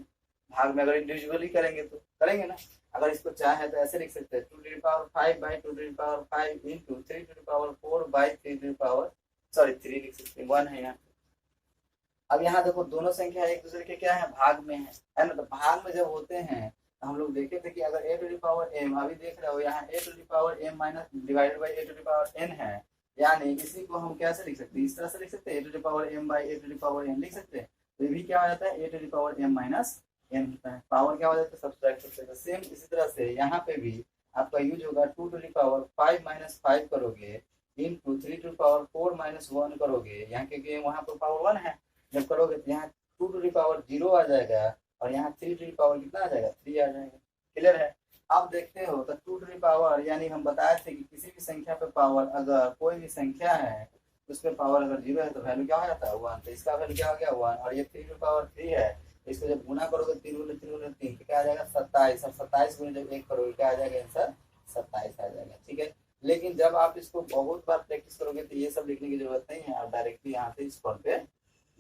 भाग में। अगर इंडिविजुअली करेंगे तो करेंगे ना। अगर इसको चाहे तो ऐसे लिख सकते हैं 2 to the power 5 by 2 to the power 5 into 3 to the power 4 by 3 to the power 3 लिख सकते हैं, 1 है यहाँ। अब यहाँ देखो दोनों संख्या एक दूसरे के क्या है भाग में है ना। तो भाग में जब होते हैं तो हम लोग देखे थे कि अगर a to the power m, अभी देख रहे हो यहाँ a to the power m minus divided by a to the power n है, यानी इसी को हम कैसे लिख सकते हैं इस तरह से लिख सकते हैं a to the power m by a to the power n लिख सकते हैं। तो ये भी क्या हो जाता है a to the power m minus n होता है, पावर क्या हो जाता है सब्ट्रैक्ट करते हैं। सेम इसी तरह से यहाँ पे भी आपका यूज होगा 2 टू द पावर 5 माइनस 5 करोगे into 3 to the power 4 minus 1 करोगे, यहाँ क्योंकि वहाँ पर पावर 1 है। जब करोगे तो यहाँ 2 टू द पावर 0 आ जाएगा और यहाँ 3 टू द पावर कितना आ जाएगा 3 आ जाएगा। क्लियर है। आप देखते हो तो 2 टू द पावर यानी हम बताए थे कि किसी भी संख्या पे पावर अगर कोई भी संख्या है उस पर पावर अगर 0 है तो वैल्यू क्या हो जाता है 1, तो इसका वैल्यू क्या हो गया 1। और ये 3 टू द पावर 3 है, इसको जब गुना करोगे 3 गुना 3 गुना 3 तो क्या आ जाएगा 27, और 27 गुना जब 1 करोगे क्या आ जाएगा आंसर 27 आ जाएगा। ठीक है। लेकिन जब आप इसको बहुत बार प्रैक्टिस करोगे तो ये सब लिखने की जरूरत नहीं है, आप डायरेक्टली यहाँ से इस पर पे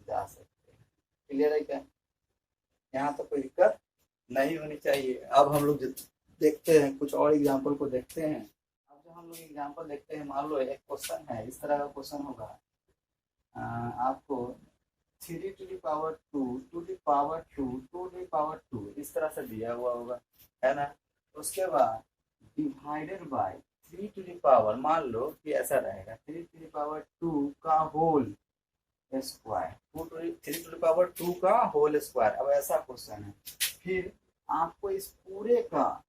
जा सकते हैं। क्लियर है क्या, यहाँ तो कोई दिक्कत नहीं होनी चाहिए। अब हम लोग देखते हैं कुछ और एग्जाम्पल को देखते हैं। अब जो हम लोग एग्जाम्पल देखते हैं, मान लो एक क्वेश्चन है, इस तरह का क्वेश्चन होगा आपको 3 to the power 2 to the power 2 to the power 2 इस तरह से दिया हुआ होगा, है ना। उसके बाद divided by 3 to the power, मान लो कि ऐसा रहेगा 3 टू द पावर 2 का whole square, 3 to the power 2 का होल स्क्वायर। अब ऐसा क्वेश्चन है, फिर आपको इस पूरे का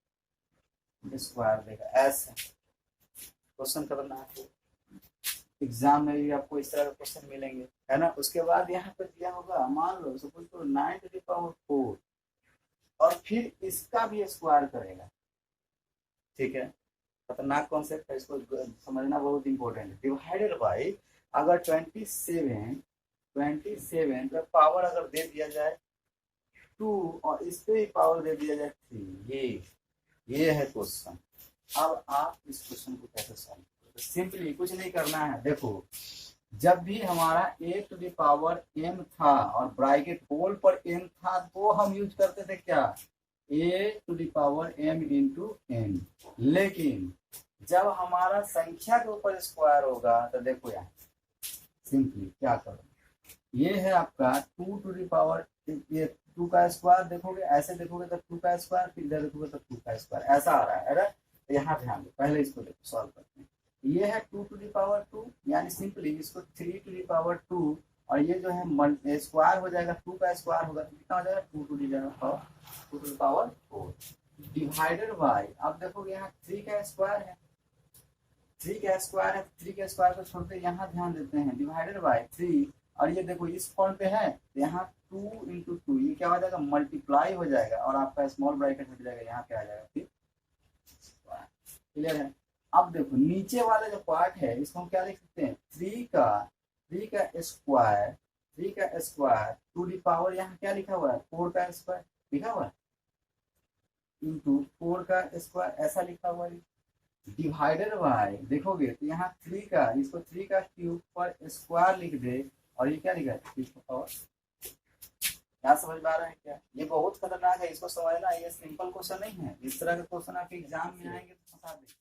स्क्वायर देगा, ऐसा क्वेश्चन करना है। एग्जाम में भी आपको इस तरह का क्वेश्चन मिलेंगे, है ना। उसके बाद यहाँ पर दिया होगा मान लो सपोज तो 9 टू द पावर 4 और फिर इसका भी स्क्वायर करेगा। ठीक है, खतरनाक कॉन्सेप्ट है, इसको समझना बहुत इंपॉर्टेंट है। डिवाइडेड बाई अगर 27 का पावर अगर दे दिया जाए 2 और इस पे ही पावर दे दिया जाए 3, ये है क्वेश्चन। अब आप इस क्वेश्चन को कैसे सॉल्व करोगे, सिंपली कुछ नहीं करना है। देखो जब भी हमारा a to the power m था और ब्रैकेट होल पर n था तो हम यूज करते थे क्या a to the power m into n। लेकिन जब हमारा संख्या के ऊपर स्क्वायर होगा तो देखो यहाँ सिंपली क्या करो, ये है आपका 2 टू द पावर, ये 2 का स्क्वायर देखोगे, ऐसे देखोगे तो 2 का स्क्वायर, फिर इधर देखोगे तो 2 का स्क्वायर, ऐसा आ रहा है ना। तो यहाँ ध्यान दो, पहले इसको देखो सॉल्व करते हैं। ये है 2 टू द पावर 2, यानी सिंपली इसको 3 टू द पावर 2 और ये जो है स्क्वायर हो जाएगा, 2 का स्क्वायर होगा तो कितना हो जाएगा, 2 to the power 2 to the power 4 divided by, अब देखोगे यहाँ 3 का स्क्वायर है, 3 का स्क्वायर है, 3 के स्क्वायर को छोड़ते यहाँ ध्यान देते हैं, डिवाइडेड बाय 3, और ये देखो इस फॉर्म पे है तो यहाँ 2 इंटू 2 ये क्या हो जाएगा, मल्टीप्लाई हो जाएगा और आपका स्मॉल ब्रैकेट हट जाएगा, यहाँ पे आ जाएगा फिर। क्लियर है। अब देखो नीचे वाला जो पार्ट है इसको हम क्या लिख सकते हैं, 3 का स्क्वायर, 3 का स्क्वायर टू दी पावर यहाँ क्या लिखा हुआ है, 4 का स्क्वायर लिखा हुआ है, इंटू 4 का स्क्वायर ऐसा लिखा हुआ है, डिवाइडेड बाय, देखोगे तो यहाँ 3 का, इसको 3 का क्यूब पर स्क्वायर लिख दे और ये क्या लिखा है, 3 का पावर। क्या समझ में आ रहा है क्या, ये बहुत खतरनाक है, इसको समझना, ये सिंपल क्वेश्चन नहीं है, इस तरह के क्वेश्चन आपके एग्जाम में आएंगे तो फंसा देंगे।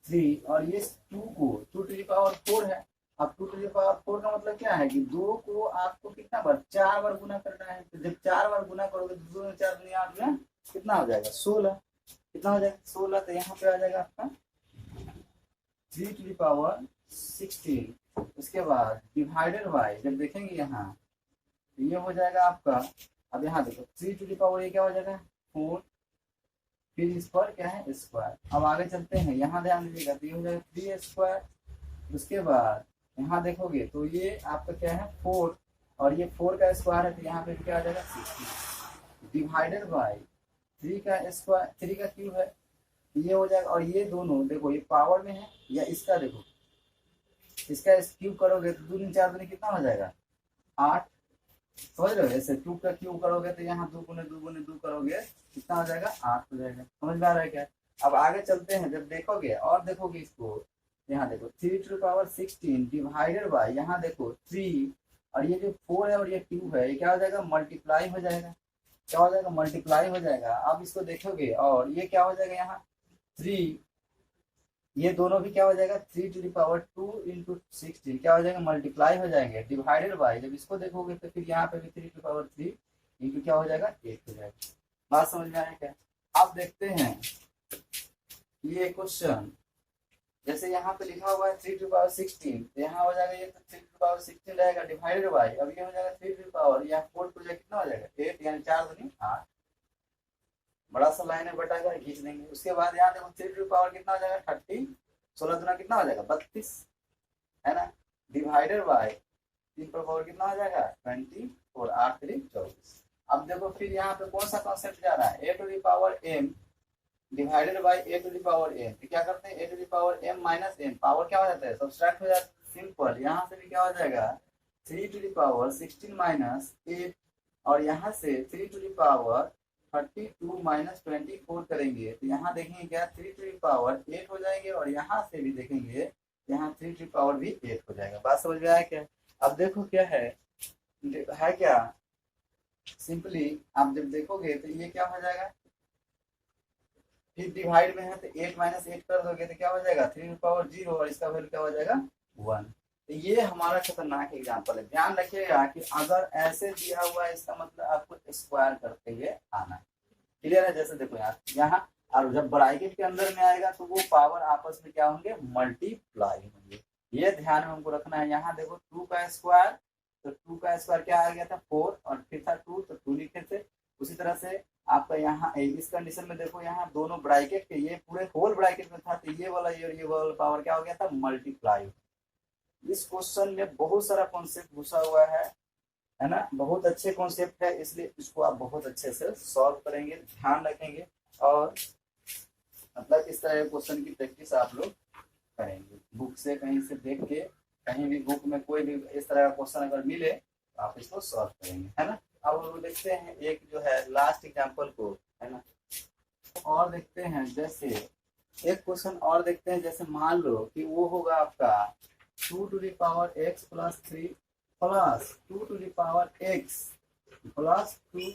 3 और ये 2 को 2 टू द पावर 4 है, अब 2 टू द पावर 4 का मतलब क्या है कि 2 को आपको कितना बार, 4 बार गुना करना है, तो जब 4 बार गुना करोगे तो 2 में 4 दुनिया 8 में कितना हो जाएगा, 16, कितना हो जाएगा 16, तो यहाँ पे आ जाएगा आपका 3 टू द पावर 16, उसके बाद डिवाइडेड बाय, जब देखेंगे यहाँ तो ये हो जाएगा आपका, अब यहाँ देखो 3 टू द पावर ये क्या हो जाएगा 4, फिर इस पर क्या है स्क्वायर, अब आगे चलते हैं, यहाँ ध्यान दीजिएगा तो ये हो जाएगा 3 स्क्वायर, उसके बाद यहाँ देखोगे तो ये आपका क्या है 4, और ये 4 का स्क्वायर है तो यहाँ पे क्या आ जाएगा 60, डिवाइडेड बाय 3 का स्क्वायर, 3 का क्यूब है ये हो जाएगा, और ये दोनों देखो ये पावर में है, या इसका देखो इसका क्यूब करोगे तो 2 4 दूनी कितना हो जाएगा 8, समझ रहे हो, ऐसे 2 का क्यूब करोगे तो यहाँ 2 गुने 2 गुने 2 करोगे कितना हो जाएगा 8 हो जाएगा, समझ में आ रहा है क्या। अब आगे चलते हैं, जब देखोगे और देखोगे इसको, यहाँ देखो 3 to the power 16 divided by, यहाँ देखो 3 और ये जो 4 है और ये 2 है ये क्या हो जाएगा, मल्टीप्लाई हो जाएगा, क्या हो जाएगा, मल्टीप्लाई हो जाएगा। अब इसको देखोगे और ये क्या हो जाएगा, यहाँ 3, ये दोनों भी क्या हो जाएगा 3 टू द पावर 2 इंटू 16 क्या हो जाएगा, मल्टीप्लाई हो जाएंगे, डिवाइडेड बाय, जब इसको देखोगे तो फिर यहाँ पे भी 3 टू द पावर 3 इंटू क्या हो जाएगा 8 हो जाएगा। बात समझ में आया क्या। अब देखते हैं ये क्वेश्चन, जैसे यहाँ पे लिखा हुआ है 3 टू द पावर 16, तो यहाँ हो जाएगा ये तो 3 टू द पावर 16 रहेगा डिवाइडेड बाय, अब ये हो जाएगा 3 टू द पावर, यहाँ 4 टू जाए कितना हो जाएगा 8, यानी 4 दूनी 8, बड़ा सा लाइन है बटा कर खींच देंगे। उसके बाद यहाँ देखो 3 टू द पावर कितना हो जाएगा 30, 16 दूना कितना हो जाएगा 32, है ना, डिवाइडेड बाय 3 पर पावर कितना हो जाएगा 20 और 8 3 24। अब देखो फिर यहाँ पे कौन सा कॉन्सेप्ट जा रहा है, a to the power m divided by a to the power m, तो क्या करते हैं a to the power m minus m, power क्या हो जाता है सब्सट्रैक्ट हो जाता है, सिंपल, यहाँ से भी क्या हो जाएगा 3 टू द पावर 16 माइनस 8, और यहाँ से 3 टू द पावर 32 माइनस 24 करेंगे तो यहाँ देखेंगे क्या 3 टू द पावर 8 हो जाएंगे, और यहाँ से भी देखेंगे यहाँ 3 टू द पावर भी 8 हो जाएगा। बात समझ में आया क्या। अब देखो क्या है क्या, सिंपली आप जब देखोगे तो ये क्या हो जाएगा, फिर डिवाइड में है तो 8 माइनस 8 कर दोगे तो क्या हो जाएगा 3 टू द पावर 0, और इसका वैल्यू क्या हो जाएगा 1। तो ये हमारा खतरनाक एग्जाम्पल है, ध्यान रखिएगा कि अगर ऐसे दिया हुआ है इसका मतलब आपको स्क्वायर करते हुए आना है, क्लियर है। जैसे देखो यहाँ और जब ब्रैकेट के अंदर में आएगा तो वो पावर आपस में क्या होंगे, मल्टीप्लाई होंगे, ये ध्यान में हमको रखना है। यहाँ देखो 2 का स्क्वायर, तो 2 का स्क्वायर क्या आ गया था 4, और फिर था 2 तो 2 लिखे थे। उसी तरह से आपका यहाँ इस कंडीशन में देखो यहाँ दोनों ब्रैकेट के ये पूरे होल ब्रैकेट में था, तो ये वाला ये वाला पावर क्या हो गया था मल्टीप्लाई। इस क्वेश्चन में बहुत सारा कॉन्सेप्ट घुसा हुआ है ना, बहुत अच्छे कॉन्सेप्ट है, इसलिए इसको आप बहुत अच्छे से सॉल्व करेंगे, ध्यान रखेंगे, और मतलब इस तरह के क्वेश्चन की प्रैक्टिस आप लोग करेंगे। बुक से कहीं से देख के, कहीं भी बुक में कोई भी इस तरह का क्वेश्चन अगर मिले तो आप इसको सॉल्व करेंगे, है ना। अब हम देखते हैं एक जो है लास्ट एग्जाम्पल को, है ना, और देखते हैं जैसे एक क्वेश्चन और देखते हैं। जैसे मान लो कि वो होगा आपका 2 to the power x plus 3 plus 2 to the power x plus 2,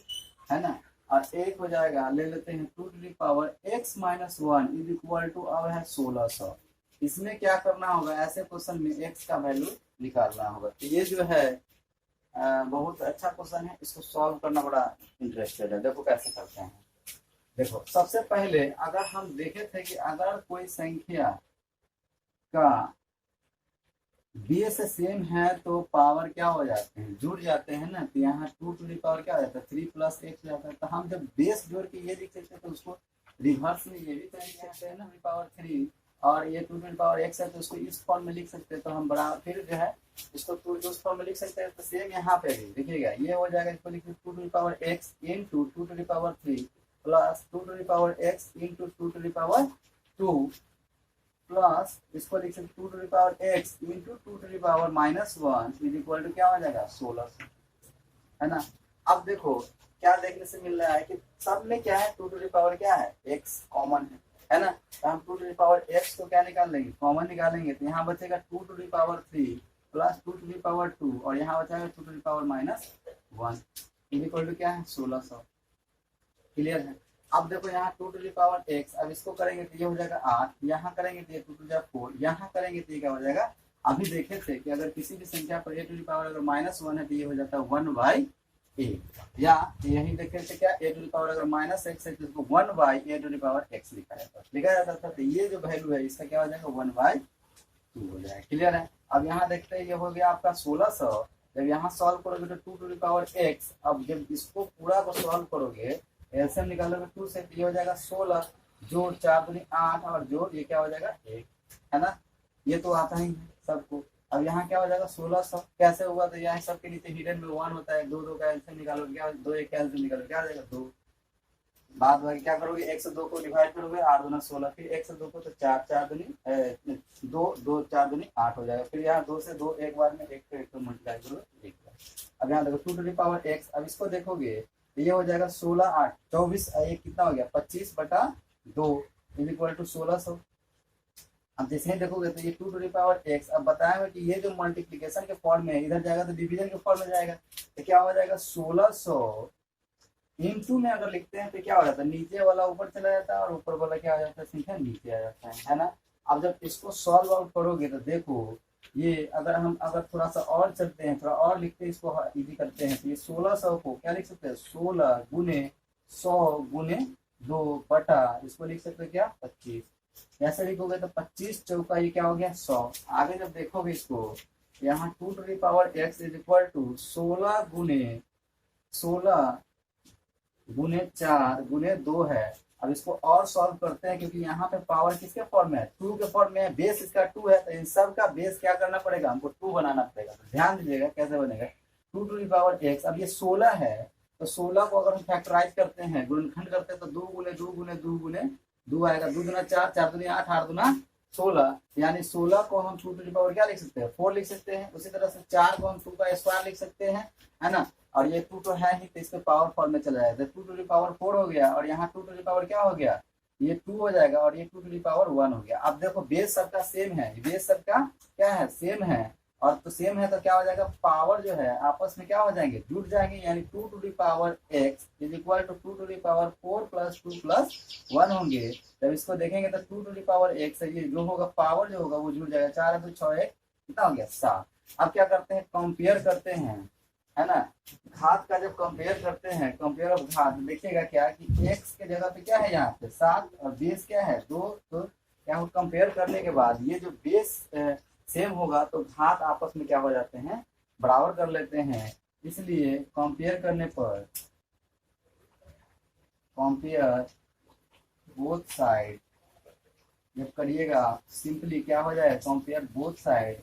है ना, और एक हो जाएगा, ले लेते हैं 2 to the power x minus 1 is equal to, अब है 1600। इसमें क्या करना होगा, ऐसे क्वेश्चन में x का वैल्यू निकालना होगा। तो ये जो है बहुत अच्छा क्वेश्चन है, इसको सॉल्व करना बड़ा इंटरेस्टेड है। देखो कैसे करते हैं। देखो सबसे पहले अगर हम देखे थे कि अगर कोई संख्या का बेस सेम है तो पावर क्या हो जाते हैं, जुड़ जाते हैं ना। तो यहाँ 2 टू दी पावर क्या हो जाता है, 3 प्लस एक्स हो जाता है। तो हम जब बेस जोड़ के ये लिख सकते हैं तो उसको रिवर्स में ये भी तो लिख सकते हैं ना, पावर 3, और ये 2 टू दी पावर एक्स है तो उसको इस फॉर्म में लिख सकते हैं। तो हम बड़ा फिर जो है इसको उस फॉर्म में लिख सकते हैं। तो सेम यहाँ पे भी देखिएगा ये हो जाएगा, इसको लिखिए 2 to the power x into 2 to the power 3 plus 2 to the power x into 2 to the power 2 plus इसको लिख सकते 2 to the power x into 2 to the power -1 is equal to क्या हो जाएगा 16, है ना। अब देखो क्या देखने से मिल रहा है कि सब में क्या है, 2 टू दी पावर क्या है, एक्स कॉमन है ना। तो हम 2 टू दी पावर एक्स को क्या निकाल लेंगे, कॉमन निकालेंगे। तो यहाँ बचेगा 2 to the power 3 plus 2 to the power 2 और यहाँ बचेगा 2 to the power -1 is equal to क्या है 1600। क्लियर है। अब देखो यहाँ 2 टू दी पावर एक्स, अब इसको करेंगे तो ये हो जाएगा 8, यहाँ करेंगे तो ये 2 टू दी 4, यहाँ करेंगे तो ये क्या हो जाएगा। अभी देखे थे कि अगर किसी भी संख्या पर ए टू दी पावर अगर -1 है तो ये हो जाता है 1/a, या यही देखे थे क्या ए टू दी पावर अगर -x है तो इसको 1/a to the power x लिखा जाता था। तो ये जो वैल्यू है इसका क्या हो जाएगा 1/2 हो जाएगा। क्लियर है। अब यहाँ देखते हैं ये हो गया आपका 1600। जब यहाँ सॉल्व करोगे तो 2 टू दी पावर x, अब जब इसको पूरा को सॉल्व करोगे एलसीएम निकालोगे 2 से, ये हो जाएगा 16 जोड़ 4 दूनी 8 और जोड़ ये क्या हो जाएगा 1, है ना। ये तो आता ही है सबको। अब यहाँ क्या हो जाएगा 1600 कैसे हुआ, तो यहाँ सबके नीचे हिडन में 1 होता है, 2 का एलसीएम निकालोगे क्या, 2 1 का एलसीएम निकालोगे क्या हो जाएगा 2। बाद में क्या करोगे 1 से 2 को डिवाइड करोगे 8 दूना 16, फिर 1 से 2 को तो 4 4 दूनी 2 2 4 दूनी 8 हो जाएगा। फिर यहाँ 2 से 2 एक बार में 1 को 1 को मल्टीप्लाई करोगे 1 बार। अब यहाँ देखो 2 टू दी पावर x, अब इसको देखोगे तो ये हो जाएगा 16 8 24, ये कितना हो गया 25/2 इज इक्वल टू 1600। अब जैसे ही देखोगे तो ये 2 टू दी पावर x, अब बताया कि ये जो मल्टीप्लिकेशन के फॉर्म में इधर जाएगा तो डिवीजन के फॉर्म में जाएगा। तो क्या हो जाएगा 1600 इंटू में अगर लिखते हैं तो क्या हो जाता है, नीचे वाला ऊपर चला जाता है और ऊपर वाला क्या हो जाता है संख्या नीचे आ जाता है ना। अब जब इसको सॉल्व आउट करोगे तो देखो ये अगर थोड़ा सा और चलते हैं, थोड़ा और लिखते हैं, इसको इजी करते हैं तो ये 1600 को क्या लिख सकते हैं 16 गुने 100 गुने 2 बटा इसको लिख सकते हैं क्या 25। ऐसे लिखोगे तो 25 चौका ये क्या हो गया 100। आगे जब देखोगे इसको यहाँ 2 to the power x is equal to 16 गुने 4 गुने 2 है। अब इसको और सॉल्व करते हैं क्योंकि यहाँ पे पावर किसके फॉर्म में है 2 के फॉर्म में है, बेस इसका 2 है तो इन सब का बेस क्या करना पड़ेगा हमको 2 बनाना पड़ेगा। तो ध्यान दीजिएगा कैसे बनेगा 2 टू दी पावर x। अब ये 16 है तो 16 को अगर हम फैक्टराइज करते हैं गुणनखंड करते हैं तो 2 गुने 2 गुने 2 गुने 2 आएगा, 2 दूना 4 4 दूनी 8 8 दूना 16, यानी 16 को हम 2 टू दी पावर क्या लिख सकते हैं 4 लिख सकते हैं। उसी तरह से 4 को हम 2 का स्क्वायर लिख सकते हैं, है ना। और ये 2 तो है ही तो इसके पावर फॉर्म में चला जाएगा, 2 टू दी पावर 4 हो गया और यहाँ 2 टू दी पावर क्या हो गया ये 2 हो जाएगा और ये 2 टू दी पावर 1 हो गया। अब देखो बेस सबका सेम है, बेस सबका क्या है सेम है, और तो सेम है तो क्या हो जाएगा पावर जो है आपस में क्या हो जाएंगे जुड़ जाएंगे, यानी 2 to the power x is equal to 2 to the power 4 plus 2 plus 1 होंगे। जब इसको देखेंगे तो 2 टू दी पावर x है, ये जो होगा पावर जो होगा वो जुड़ जाएगा, 4 2 6 1 कितना हो गया 7। अब क्या करते हैं कंपेयर करते हैं, है ना। घात का जब कंपेयर करते हैं कंपेयर ऑफ घात देखिएगा क्या कि x के जगह पे क्या है यहाँ पे 7 और बेस क्या है 2, तो क्या हो कंपेयर करने के बाद ये जो बेस सेम होगा तो घात आपस में क्या हो जाते हैं बराबर कर लेते हैं। इसलिए कंपेयर करने पर कंपेयर बोथ साइड जब करिएगा सिंपली क्या हो जाए compare both side,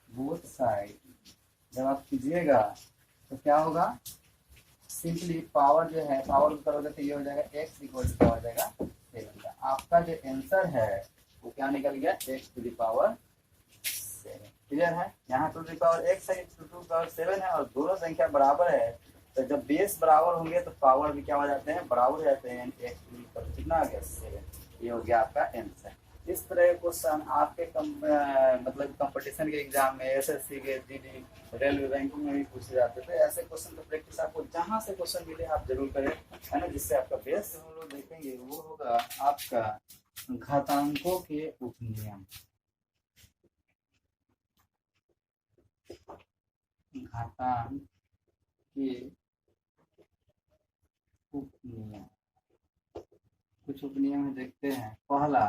both side जब आप कीजिएगा तो क्या होगा सिंपली पावर जो है पावर करोगे तो ये हो जाएगा x इक्वल टू क्या हो जाएगा 7। आपका जो आंसर है वो क्या निकल गया x to the power 7। Clear है। यहाँ 2 टू द पावर x है 2 टू द पावर 7 है और दोनों संख्या बराबर है तो जब बेस बराबर होंगे तो पावर भी क्या हो जाते हैं बराबर हो जाते हैं, x टू द पावर कितना आ गया 7। ये हो गया आपका आंसर। इस तरह के क्वेश्चन आपके मतलब कंपटीशन के एग्जाम में एसएससी के जीडी रेलवे बैंकिंग में भी पूछे जाते थे। ऐसे क्वेश्चन तो प्रैक्टिस आपको जहां से क्वेश्चन मिले आप जरूर करें, है ना, जिससे आपका बेस हम लोग देखेंगे वो होगा आपका घातांकों के उपनियम। घातांक के उपनियम कुछ उपनियम देखते हैं। पहला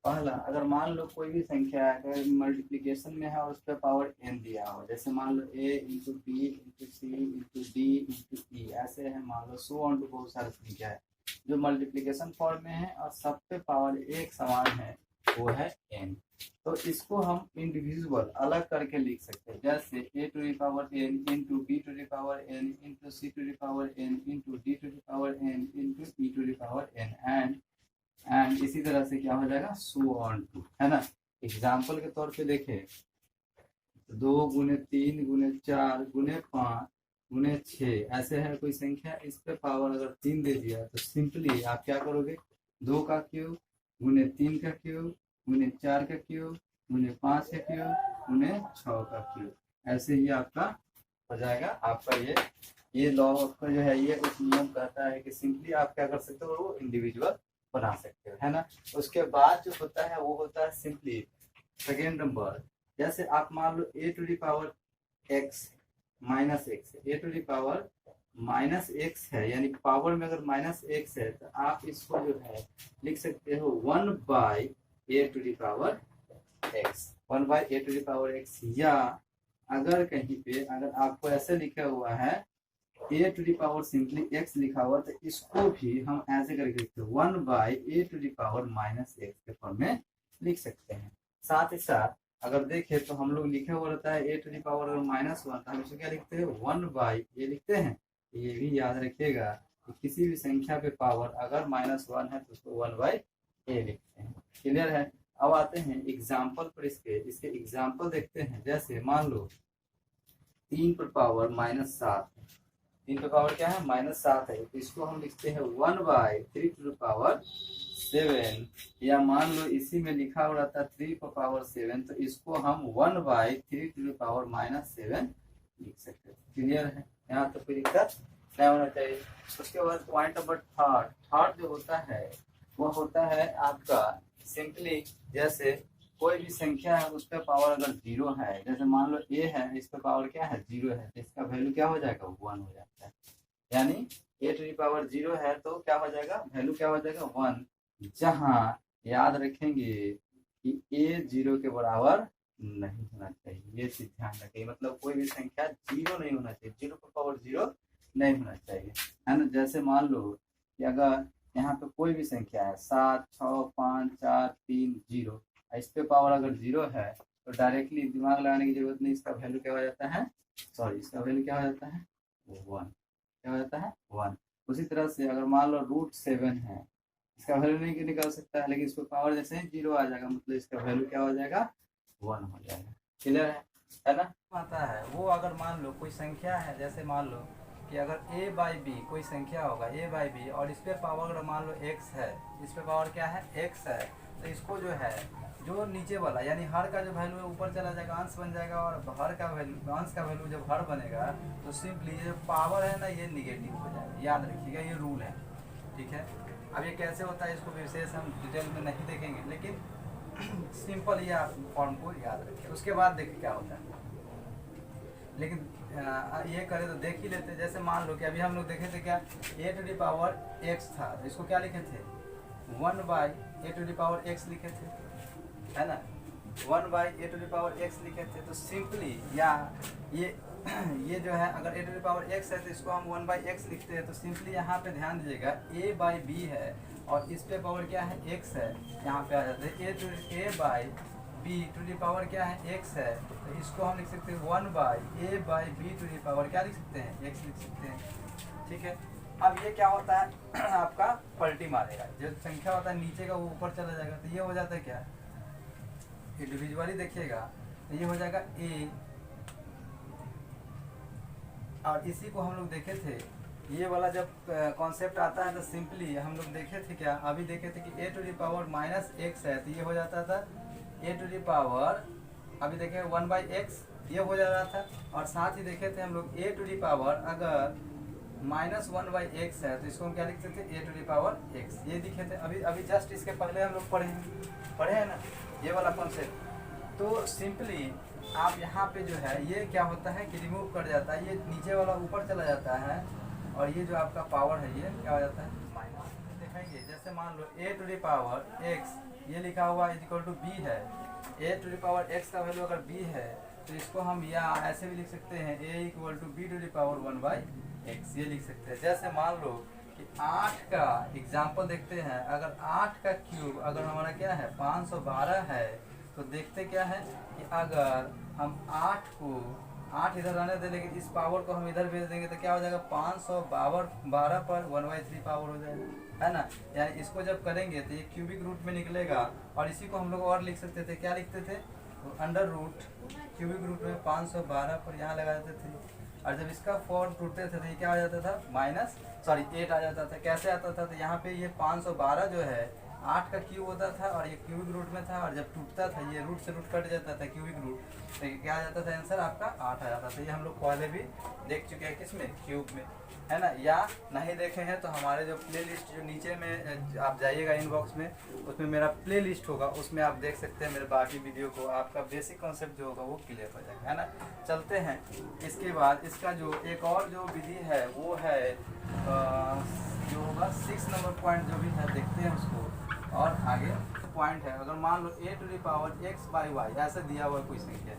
अगर मान लो कोई भी संख्या अगर मल्टीप्लिकेशन में है और उस पर पावर n दिया हो, जैसे मान लो a into b into c into d into e, ऐसे है मान लो सो ऑन टू बहुत सारी संख्या है जो मल्टीप्लिकेशन फॉर्म में है और सब पे पावर एक समान है, वो है n। तो इसको हम इंडिविजुअल अलग करके लिख सकते हैं, जैसे a to the power n into B to the power n into C to the power n into D to the power n into E to the power n and इसी तरह से क्या हो जाएगा सो ऑन टू, है ना। Example के तौर पे देखें, 2 गुने 3 गुने 4 गुने 5 गुने 6 ऐसे है कोई संख्या, इस पे पावर अगर 3 दे दिया तो सिंपली आप क्या करोगे, 2 का क्यूब गुने 3 का क्यूब गुने 4 का क्यूब गुने 5 का क्यूब गुने 6 का क्यूब, ऐसे ही आपका हो जाएगा। आपका ये लॉ आपका जो है ये उस नियम कहता है कि सिंपली आप क्या कर सकते हो, वो इंडिविजुअल बना सकते हो, है ना। उसके बाद जो होता है वो होता है सिंपली सेकेंड नंबर, जैसे आप मान लो a to the power x minus x, a to the power minus x है, यानी पावर में अगर माइनस एक्स है तो आप इसको जो है लिख सकते हो 1 by a to the power x, 1 by a to the power x। या अगर कहीं पे अगर आपको ऐसे लिखा हुआ है a to the power simply x लिखा हुआ, तो इसको भी हम ऐसे करके लिखते हैं 1 by a to the power minus x के फॉर्म में लिख सकते हैं। साथ ही साथ अगर देखें तो हम लोग लिखा हुआ रहता है a टू दी पावर अगर माइनस 1, तो हम इसको क्या लिखते हैं 1 बाई a लिखते हैं। ये भी याद रखिएगा कि किसी भी संख्या पे पावर अगर माइनस 1 है तो उसको 1 बाई a लिखते हैं। क्लियर है। अब आते हैं एग्जाम्पल पर, इसके एग्जाम्पल देखते हैं। जैसे मान लो 3 पर पावर माइनस 7, 3 पर पावर क्या है माइनस 7 है, तो इसको हम लिखते हैं 1 बाई 3 टू द पावर 7। या मान लो इसी में लिखा हुआ रहता है 3 पर पावर 7, तो इसको हम 1 by 3 to the power minus 7 लिख सकते हैं। क्लियर है, यहाँ तो कोई दिक्कत नहीं होना चाहिए। उसके बाद पॉइंट नंबर थर्ड जो होता है वो होता है आपका सिंपली, जैसे कोई भी संख्या है उस पर पावर अगर 0 है, जैसे मान लो a है, इस पर पावर क्या है 0 है, तो इसका वैल्यू क्या हो जाएगा 1 हो जाता है। यानी a टू दी पावर 0 है तो क्या हो जाएगा, वैल्यू क्या हो जाएगा 1। जहाँ याद रखेंगे कि a 0 के बराबर नहीं होना चाहिए, ये चीज ध्यान रखिए। मतलब कोई भी संख्या 0 नहीं होना चाहिए, 0 पर पावर 0 नहीं होना चाहिए, है ना। जैसे मान लो कि अगर यहाँ पे कोई भी संख्या है 7 6 5 4 3 0, इस पे पावर अगर 0 है तो डायरेक्टली दिमाग लगाने की जरूरत नहीं, इसका वैल्यू क्या हो जाता है, इसका वैल्यू क्या हो जाता है 1, क्या हो जाता है 1। उसी तरह से अगर मान लो √7 है, इसका वैल्यू नहीं निकाल सकता है, लेकिन इस पे पावर जैसे ही 0 आ जाएगा मतलब इसका वैल्यू क्या हो जाएगा 1 हो जाएगा। क्लियर है ना। आता है वो अगर मान लो कोई संख्या है, जैसे मान लो कि अगर a बाई बी कोई संख्या होगा a बाई बी और इस पे पावर अगर मान लो x है, इस पे पावर क्या है x है, तो इसको जो है जो नीचे वाला यानी हर का जो वैल्यू है ऊपर चला जाएगा, अंश बन जाएगा, और हर का वैल्यू अंश का वैल्यू जब हर बनेगा तो सिंपली ये पावर है ना ये निगेटिव हो जाएगा। याद रखिएगा ये रूल है, ठीक है। अब ये कैसे होता है इसको विशेष हम डिटेल में नहीं देखेंगे, लेकिन सिंपल ये आप फॉर्म को याद रखिए। उसके बाद देखिए क्या होता है, लेकिन ये करें तो देख ही लेते। जैसे मान लो कि अभी हम लोग देखे थे क्या a to the power x था, तो इसको क्या लिखे थे 1 by a to the power x लिखे थे, है ना। 1 by a to the power x लिखे थे, तो सिंपली या ये जो है अगर a to the power x है तो इसको हम 1 बाई x लिखते हैं। तो सिंपली यहाँ पे ध्यान दीजिएगा a बाई b है और इस पे पावर क्या है x है, यहाँ पे आ जाते हैं a by b to the power क्या है x है, तो इसको हम लिख सकते हैं 1 by a by b to the power क्या लिख सकते हैं x लिख सकते हैं, ठीक है। अब ये क्या होता है आपका पलटी मारेगा, जो संख्या होता है नीचे का वो ऊपर चला जाएगा, तो ये हो जाता है क्या इंडिविजुअली देखिएगा, तो ये हो जाएगा a। और इसी को हम लोग देखे थे, ये वाला जब कॉन्सेप्ट आता है तो सिंपली हम लोग देखे थे क्या, अभी देखे थे कि a to the power minus x है, तो ये हो जाता था a टू दी पावर, अभी देखे 1 बाई एक्स ये हो जा रहा था। और साथ ही देखे थे हम लोग a टू दी पावर अगर -1 बाई एक्स है तो इसको हम क्या लिखते थे a to the power x, ये दिखे थे अभी जस्ट इसके पहले हम लोग पढ़े हैं ना ये वाला कॉन्सेप्ट। तो सिंपली आप यहाँ पे जो है ये क्या होता है कि रिमूव कर जाता है, ये नीचे वाला ऊपर चला जाता है और ये जो आपका पावर है ये क्या हो जाता है माइनस। दिखाएंगे जैसे जैसे मान लो a to the power x ये लिखा हुआ इज इक्वल टू b है, a to the power x का वैल्यू अगर b है तो इसको हम या ऐसे भी लिख सकते हैं a equal to b to the power 1 by x, ये लिख सकते हैं। जैसे मान लो कि 8 का एग्जाम्पल देखते हैं, अगर 8 का क्यूब अगर हमारा क्या है 512 है, तो देखते क्या है कि अगर हम 8 इधर रहने दें लेकिन इस पावर को हम इधर भेज देंगे तो क्या हो जाएगा 512 पर 1/3 पावर हो जाएगा, है ना। यानी इसको जब करेंगे तो ये क्यूबिक रूट में निकलेगा, और इसी को हम लोग और लिख सकते थे, क्या लिखते थे, अंडर रूट क्यूबिक रूट में 512 पर यहाँ लगा देते थे, और जब इसका फॉर्म टूटते थे तो ये क्या आ जाता था 8 आ जाता था। कैसे आता था, तो यहाँ पे ये 512 जो है 8 का क्यूब होता था और ये क्यूबिक रूट में था, और जब टूटता था ये रूट से रूट कट जाता था क्यूबिक रूट, तो क्या आ जाता था आंसर आपका 8 आ जाता था। ये हम लोग पहले भी देख चुके हैं किसमें, क्यूब में, है ना। या नहीं देखे हैं तो हमारे जो प्ले लिस्ट जो नीचे में आप जाइएगा इनबॉक्स में, उसमें मेरा प्ले लिस्ट होगा, उसमें आप देख सकते हैं मेरे बाकी वीडियो को, आपका बेसिक कॉन्सेप्ट जो होगा वो क्लियर हो जाएगा, है ना। चलते हैं इसके बाद इसका जो एक और जो विधि है वो है जो होगा 6 नंबर पॉइंट जो भी है, देखते हैं उसको। और आगे पॉइंट है, अगर मान लो a to the power x by y ऐसे दिया हुआ कोई संख्या,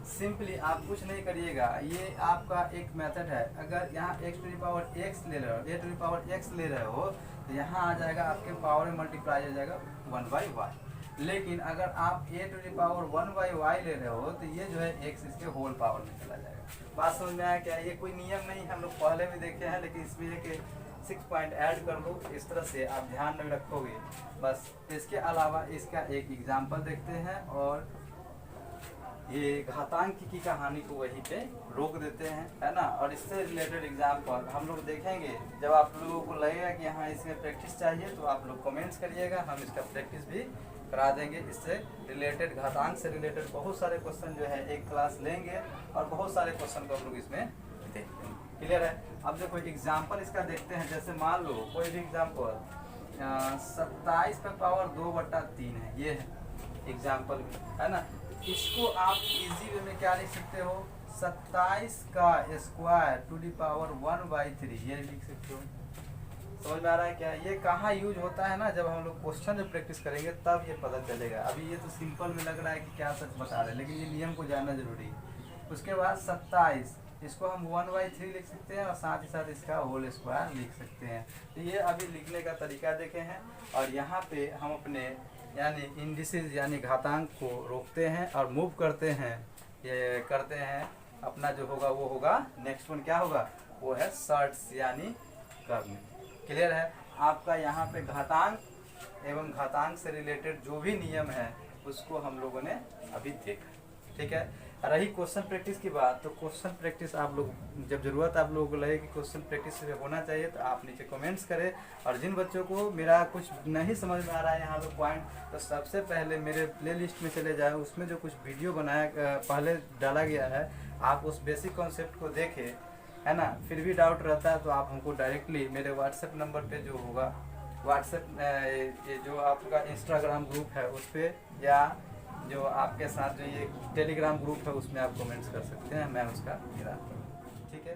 सिंपली आप कुछ नहीं करिएगा, ये आपका एक मेथड है। अगर यहाँ x to the power x ले रहे हो, a to the power x ले रहे हो, तो यहाँ आ जाएगा आपके पावर में मल्टीप्लाई हो जाएगा 1/y। लेकिन अगर आप a to the power 1/y ले रहे हो तो ये जो है x इसके होल पावर में चला जाएगा। बात समझ में आया क्या? ये कोई नियम नहीं, हम लोग पहले भी देखे हैं, लेकिन इसमें एक 6 पॉइंट ऐड कर लो, इस तरह से आप ध्यान में रखोगे बस। इसके अलावा इसका एक एग्जाम्पल देखते हैं और ये घातांक की कहानी को वहीं पे रोक देते हैं, है ना। और इससे रिलेटेड एग्जाम्पल हम लोग देखेंगे। जब आप लोगों को लगेगा कि हाँ इसमें प्रैक्टिस चाहिए तो आप लोग कमेंट्स करिएगा, हम इसका प्रैक्टिस भी करा देंगे। इससे रिलेटेड घातांक से रिलेटेड बहुत सारे क्वेश्चन जो है एक क्लास लेंगे और बहुत सारे क्वेश्चन को हम लोग इसमें देखेंगे। क्लियर है? अब देखो एग्जाम्पल इसका देखते हैं। जैसे मान लो कोई भी एग्जाम्पल 27 का पावर 2/3 है, ये है एग्जाम्पल, है ना। इसको आप इजी वे में क्या लिख सकते हो, 27 का स्क्वायर टू द पावर 1/3, ये लिख सकते हो। समझ में आ रहा है क्या? ये कहाँ यूज होता है ना, जब हम लोग क्वेश्चन जब प्रैक्टिस करेंगे तब ये पता चलेगा। अभी ये तो सिंपल में लग रहा है कि क्या सच बता रहे हैं, लेकिन ये नियम को जानना जरूरी है। उसके बाद 27 इसको हम 1/3 लिख सकते हैं और साथ ही साथ इसका होल स्क्वायर लिख सकते हैं। तो ये अभी लिखने का तरीका देखे हैं, और यहाँ पे हम अपने यानी इंडिसेस यानी घातांक को रोकते हैं और मूव करते हैं, ये करते हैं। अपना जो होगा वो होगा, नेक्स्ट वन क्या होगा, वो है सर्ट्स यानी कर्म। क्लियर है? आपका यहाँ पे घातांक एवं घातांक से रिलेटेड जो भी नियम है उसको हम लोगों ने अभी देखा, ठीक है। रही क्वेश्चन प्रैक्टिस की बात, तो क्वेश्चन प्रैक्टिस आप लोग जब ज़रूरत आप लोगों को लगे कि क्वेश्चन प्रैक्टिस होना चाहिए तो आप नीचे कमेंट्स करें। और जिन बच्चों को मेरा कुछ नहीं समझ में आ रहा है यहाँ पे पॉइंट, तो सबसे पहले मेरे प्ले लिस्ट में चले जाएँ, उसमें जो कुछ वीडियो बनाया पहले डाला गया है, आप उस बेसिक कॉन्सेप्ट को देखें, है ना। फिर भी डाउट रहता है तो आप हमको डायरेक्टली मेरे व्हाट्सएप नंबर पे जो होगा, व्हाट्सएप ये जो आपका इंस्टाग्राम ग्रुप है उस पर, या जो आपके साथ जो ये टेलीग्राम ग्रुप है उसमें आप कमेंट्स कर सकते हैं, मैं उसका गिरा, ठीक है।